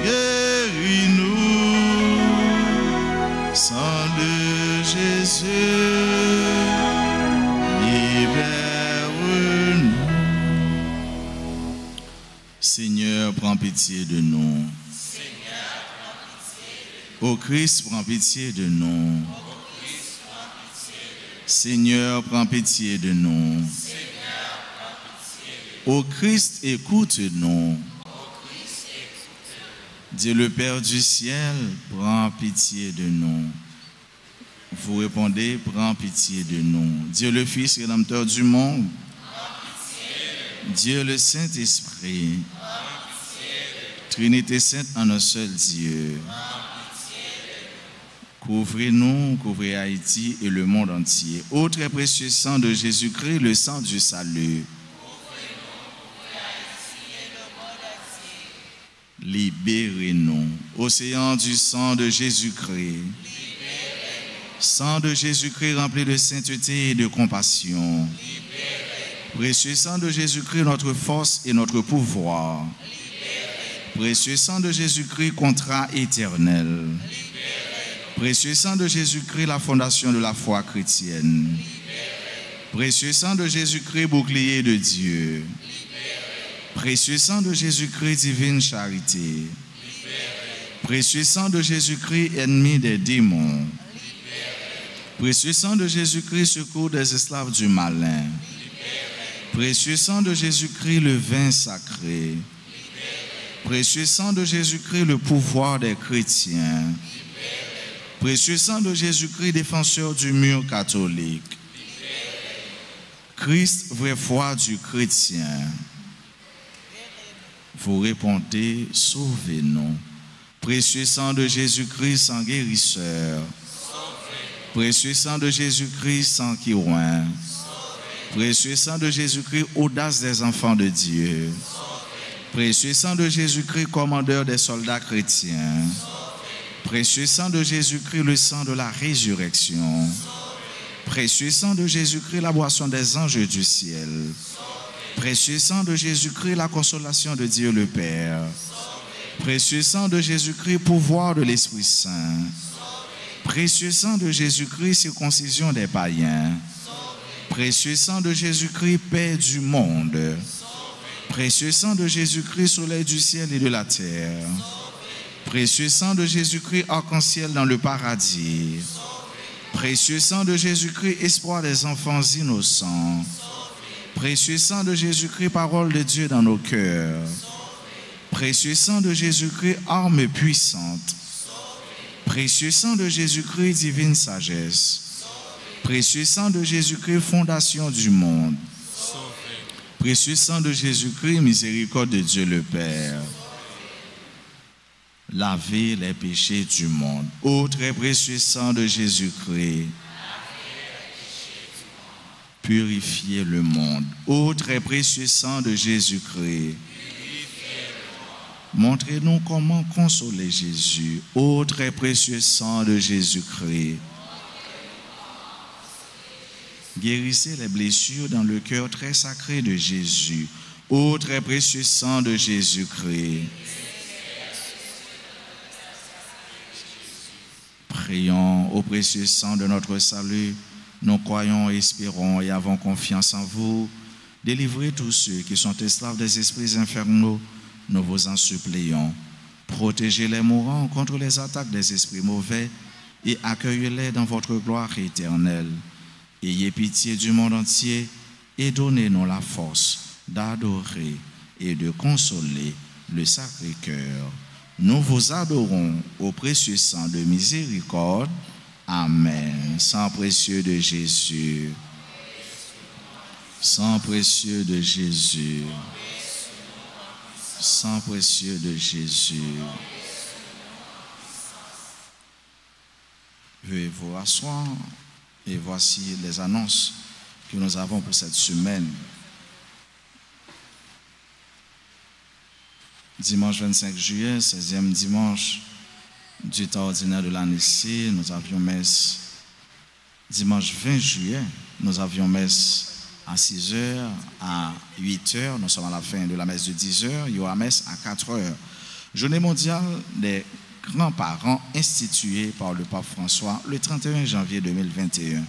guéris-nous. Sang de Jésus, libère-nous. Seigneur, prends pitié de nous. Ô Christ, prends pitié de nous. Seigneur, prends pitié de nous. Ô Christ, écoute-nous. Dieu le Père du ciel, prends pitié de nous. Vous répondez, prends pitié de nous. Dieu le Fils, rédempteur du monde. Dieu le Saint-Esprit. Trinité sainte en un seul Dieu. Couvrez-nous, couvrez Haïti et le monde entier. Ô très précieux sang de Jésus-Christ, le sang du salut. Libérez-nous. Océan du sang de Jésus-Christ. Sang de Jésus-Christ rempli de sainteté et de compassion. Précieux sang de Jésus-Christ, notre force et notre pouvoir. Précieux sang de Jésus-Christ, contrat éternel. Précieux sang de Jésus-Christ, la fondation de la foi chrétienne. Précieux sang de Jésus-Christ, bouclier de Dieu. Précieux sang de Jésus-Christ, divine charité. Précieux sang de Jésus-Christ, ennemi des démons. Précieux sang de Jésus-Christ, secours des esclaves du malin. Précieux sang de Jésus-Christ, le vin sacré. Précieux sang de Jésus-Christ, le pouvoir des chrétiens. Précieux sang de Jésus-Christ, défenseur du mur catholique. Christ, vraie foi du chrétien. Vous répondez, sauvez-nous. Précieux sang de Jésus-Christ, sang guérisseur. Précieux sang de Jésus-Christ, sang qui oint. Précieux sang de Jésus-Christ, audace des enfants de Dieu. Précieux sang de Jésus-Christ, commandeur des soldats chrétiens. Précieux sang de Jésus-Christ, le sang de la résurrection. Précieux sang de Jésus-Christ, la boisson des anges du ciel. Précieux sang de Jésus-Christ, la consolation de Dieu le Père. Précieux sang de Jésus-Christ, pouvoir de l'Esprit Saint. Précieux sang de Jésus-Christ, circoncision des païens. Précieux sang de Jésus-Christ, paix du monde. Précieux sang de Jésus-Christ, soleil du ciel et de la terre. Précieux sang de Jésus-Christ, arc-en-ciel dans le paradis. Précieux sang de Jésus-Christ, espoir des enfants innocents. Précieux sang de Jésus-Christ, parole de Dieu dans nos cœurs. Précieux sang de Jésus-Christ, arme puissante. Précieux sang de Jésus-Christ, divine sagesse. Précieux sang de Jésus-Christ, fondation du monde. Précieux sang de Jésus-Christ, miséricorde de Dieu le Père. Lavez les péchés du monde. Ô très précieux sang de Jésus-Christ, purifiez le monde. Ô très précieux sang de Jésus-Christ, montrez-nous comment consoler Jésus. Ô très précieux sang de Jésus-Christ, guérissez les blessures dans le cœur très sacré de Jésus. Ô très précieux sang de Jésus-Christ, prions au précieux sang de notre salut. Nous croyons, espérons et avons confiance en vous. Délivrez tous ceux qui sont esclaves des esprits infernaux. Nous vous en supplions. Protégez les mourants contre les attaques des esprits mauvais et accueillez-les dans votre gloire éternelle. ayez pitié du monde entier et donnez-nous la force d'adorer et de consoler le Sacré-Cœur. Nous vous adorons au précieux sang de miséricorde. Amen. Sang précieux de Jésus. Sang précieux de Jésus. Sang précieux de Jésus. Veuillez vous rasseoir et voici les annonces que nous avons pour cette semaine. Dimanche 25 juillet, 16e dimanche du temps ordinaire de l'année C, nous avions messe. Dimanche 20 juillet, nous avions messe à 6h, à 8h, nous sommes à la fin de la messe de 10h, il y aura messe à 4h. Journée mondiale des grands-parents instituée par le pape François le 31 janvier 2021.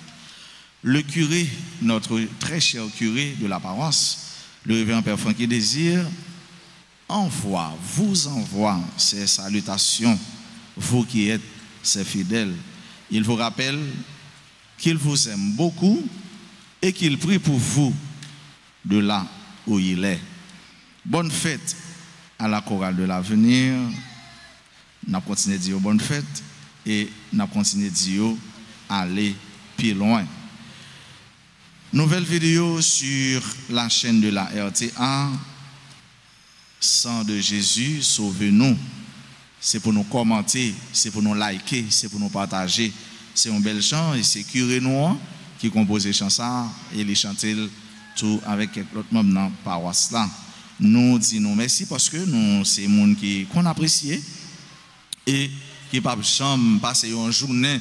Le curé, notre très cher curé de la paroisse, le révérend Père Francky Désir, vous envoie ses salutations, vous qui êtes ses fidèles. Il vous rappelle qu'il vous aime beaucoup et qu'il prie pour vous de là où il est. Bonne fête à la chorale de l'avenir. Nous continuons de dire bonne fête et nous continuons de dire aller plus loin. Nouvelle vidéo sur la chaîne de la RTA. Sang de Jésus, sauve-nous. C'est pour nous commenter, c'est pour nous liker, c'est pour nous partager. C'est un bel chant et c'est curé nous qui compose les chansons et les chanter tout avec quelques autres membres dans la paroisse là. Nous disons merci parce que nous, c'est des gens qu'on apprécie et qui ne peuvent pas passer une journée,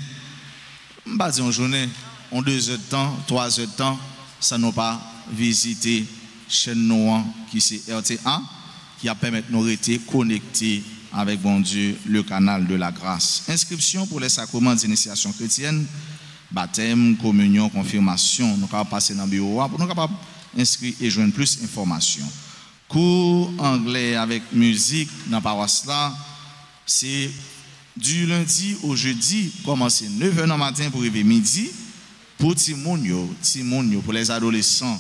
pas une journée, en 2 heures de temps, 3 heures de temps, ça n'a pas visité chaîne nous qui c'est RTA. Qui a permis de nous rester connectés avec bon Dieu, le canal de la grâce. Inscription pour les sacrements d'initiation chrétienne, baptême, communion, confirmation. Nous allons passer dans le bureau pour nous capables inscrire et joindre plus d'informations. Cours anglais avec musique dans la paroisse là, c'est du lundi au jeudi, commencer 9h du matin pour arriver midi, pour Timonio, pour les adolescents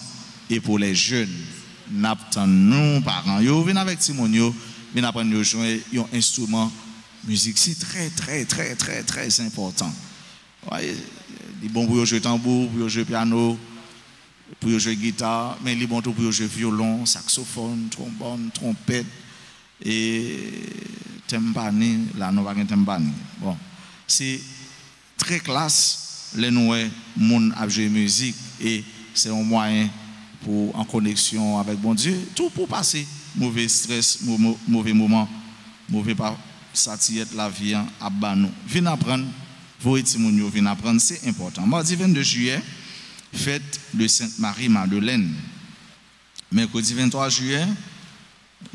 et pour les jeunes. Nous, parents, yo venez avec Timonio, venez apprendre à jouer un instrument musique. C'est très important. Ouais, il est bon pour jouer tambour, pour jouer piano, pour jouer guitare, mais il est bon pour jouer violon, saxophone, trombone, trompette et timpani. Là, nous avons un timpani. Bon, c'est très classe. Les nouveaux monde à jouer musique et c'est un moyen pour en connexion avec bon Dieu, tout pour passer mauvais stress, mauvais moment, mauvais pas satire la vie à banou. Venez apprendre, vos étimounios, venez apprendre, c'est important. Mardi 22 juillet, fête de Sainte Marie-Madeleine. Mercredi 23 juillet,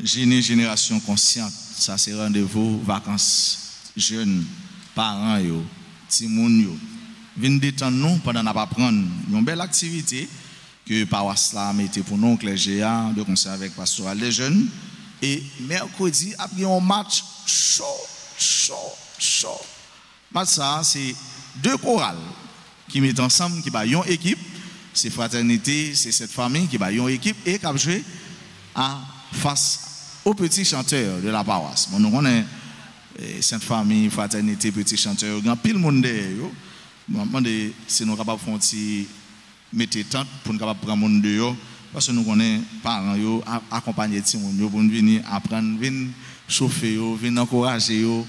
génération consciente, ça c'est rendez-vous vacances jeunes, parents yo, timounio. Venez détendre nous pendant qu'on va prendre une belle activité que paroisse là mettait pour nous clergé de concert avec pastoral des jeunes et mercredi après un match chaud. Match ça c'est 2 chorales qui mettent ensemble qui va une équipe, c'est fraternité, c'est cette famille qui va une équipe et qui a joué face aux petits chanteurs de la paroisse. Bon, nous connaissons cette famille, fraternité, petits chanteurs, il y a pile monde derrière. Bon, si nous sommes capables de faire un petit mettez tente pour nous prendre monde dehors parce que nous connaissons parents yo accompagner ti monde yo pour venir apprendre venir chauffer yo venir encourager yo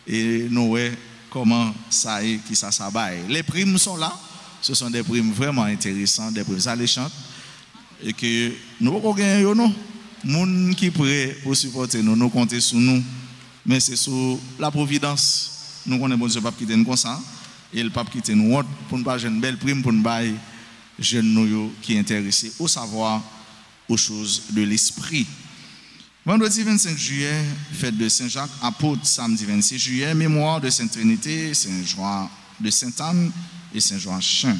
et nous comment ça est qui ça baille. Les primes sont là, ce sont des primes vraiment intéressantes, des primes alléchantes et que nous pas gagner yo non monde qui prêt pour supporter nous compter sur nous mais c'est sur la providence. Nous connaissons bon Dieu pas quitter nous comme ça et le pape quitter nous pour nous pas une belle prime pour nous bailler jeunes qui sont intéressés au savoir, aux choses de l'esprit. Vendredi 25 juillet, fête de Saint-Jacques, apôtre, samedi 26 juillet, mémoire de Sainte Trinité, Saint-Jean de Sainte-Anne et Saint-Joachim.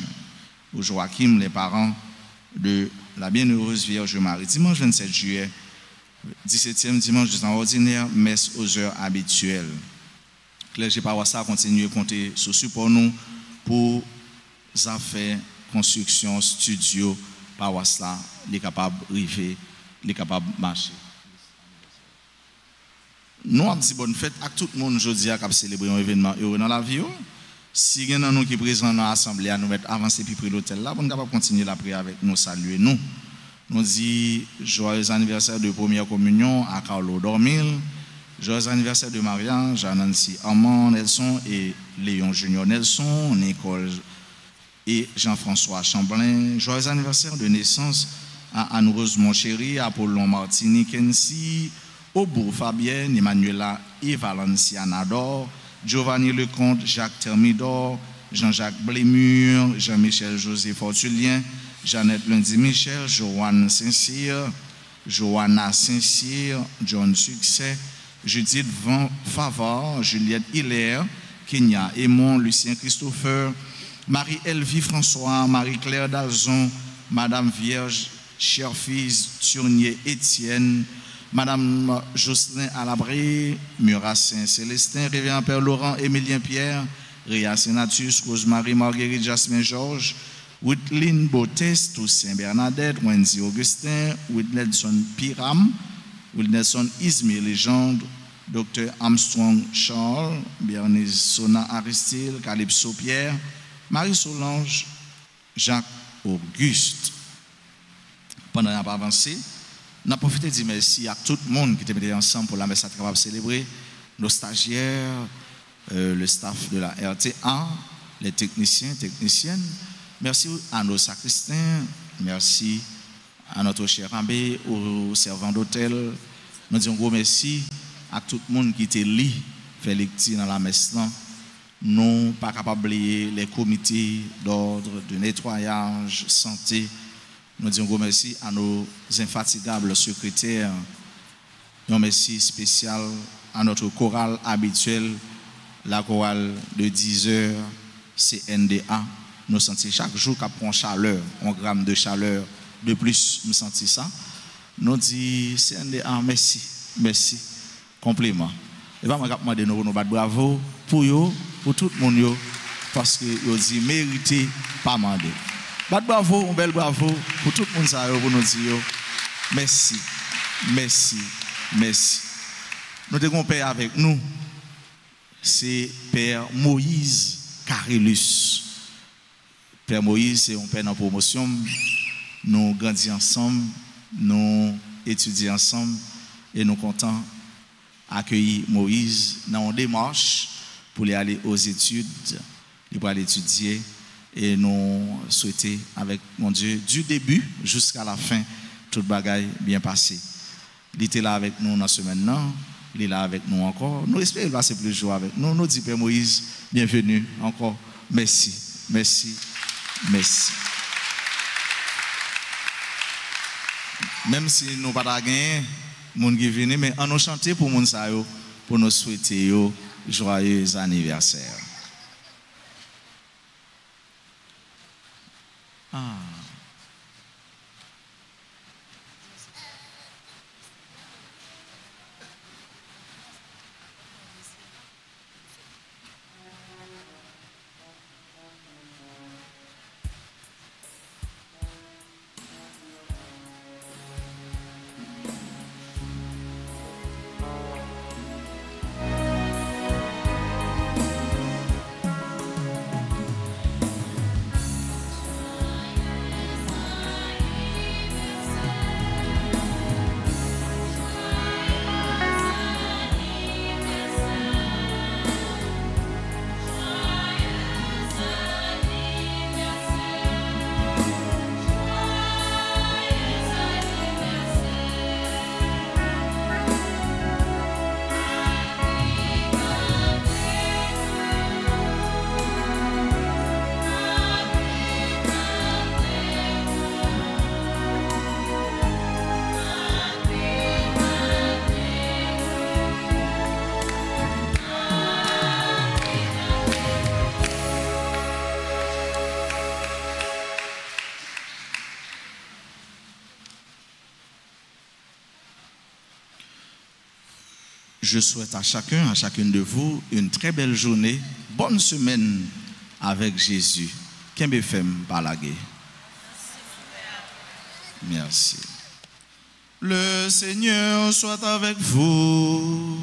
Au Joachim, les parents de la bienheureuse Vierge Marie. Dimanche 27 juillet, 17e dimanche du temps ordinaire, messe aux heures habituelles. Clergé paroissial continue à compter sur support nous pour affaires construction, studio, paroisse là, il est capable de river, il est capable de marcher. Nous avons dit bonne fête à tout le monde aujourd'hui qui a célébré un événement heureux dans la vie. Si il y en a nous qui sont présents dans l'assemblée, nous mettre avancer puis près l'hôtel là, on est capable de continuer la prière avec nous, saluer nous. Nous dit joyeux anniversaire de première communion à Carlo Dormil, joyeux anniversaire de mariage à Nancy Armand Nelson et Léon Junior Nelson, Nicole et Jean-François Chamblin, joyeux anniversaire de naissance à Anne-Rose Monchéri, Apollon Martini Kensi, Aubourg Fabienne, Emmanuela et Valenciana Dor, Giovanni Lecomte, Jacques Thermidor, Jean-Jacques Blémur, Jean-Michel José Fortulien, Jeannette Lundi Michel, Joanne Saint-Cyr, Johanna Saint-Cyr, John Succès, Judith Van Favor, Juliette Hilaire, Kenya Aymon, Lucien Christopher, Marie-Elvie François, Marie-Claire Dalzon, Madame Vierge, cher fils Tournier Étienne, Madame Jocelyn Alabré, Murat Saint-Célestin, Révérend Père Laurent, Émilien Pierre, Réa Sénatus, Rosemary Marguerite, Jasmin Georges, Whitlin Botes, Toussaint Bernadette, Wendy Augustin, Whitnelson Piram, Whitnelson Ismir Légende, Dr Armstrong Charles, Bernice Sona Aristide, Calypso Pierre, Marie Solange, Jacques Auguste. Pendant qu'on a avancé, on a profité de dire merci à tout le monde qui était mis ensemble pour la messe à capable de célébrer, nos stagiaires, le staff de la RTA, les techniciens, techniciennes. Merci à nos sacristains, merci à notre cher abbé, aux servants d'hôtel. Nous disons gros merci à tout le monde qui était là, fait lecture dans la messe. Nous pas capables d'oublier les comités d'ordre, de nettoyage, santé. Nous disons gros merci à nos infatigables secrétaires. Un merci spécial à notre chorale habituelle, la chorale de 10 heures, CNDA. Nous sentons chaque jour qu'on prend chaleur, 1 gramme de chaleur de plus, nous sentons ça. Nous disons CNDA, merci, merci, compliment. Et bien, je vais demander nous bravo pour eux, pour tout le monde, parce que vous dit mérité, pas mandé. Bravo, un bel bravo pour tout le monde, pour nous dire merci, merci, merci. Nous avons un père avec nous, c'est Père Moïse Carélus. Père Moïse, c'est un père en promotion. Nous grandissons ensemble, nous étudions ensemble et nous sommes contents d'accueillir Moïse dans une démarche pour aller aux études, pour aller étudier et nous souhaiter avec mon Dieu du début jusqu'à la fin toute bagaille bien passée. Il était là avec nous dans ce semaine, il est là avec nous encore. Nous espérons passer plus de jours avec nous. Nous disons Père Moïse, bienvenue encore. Merci, merci, merci. Même si nous n'avons pas gagné, nous qui viennent, mais on nous chanter pour nous pour nous souhaiter joyeux anniversaire. Ah. Je souhaite à chacun, à chacune de vous, une très belle journée, bonne semaine avec Jésus. Qu'est-ce femme par la guerre? Merci. Le Seigneur soit avec vous.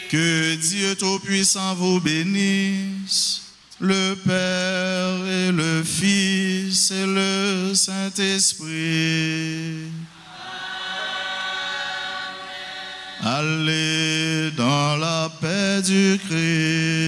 Que Dieu Tout-Puissant vous bénisse, le Père et le Fils et le Saint-Esprit. Allez dans la paix du Christ.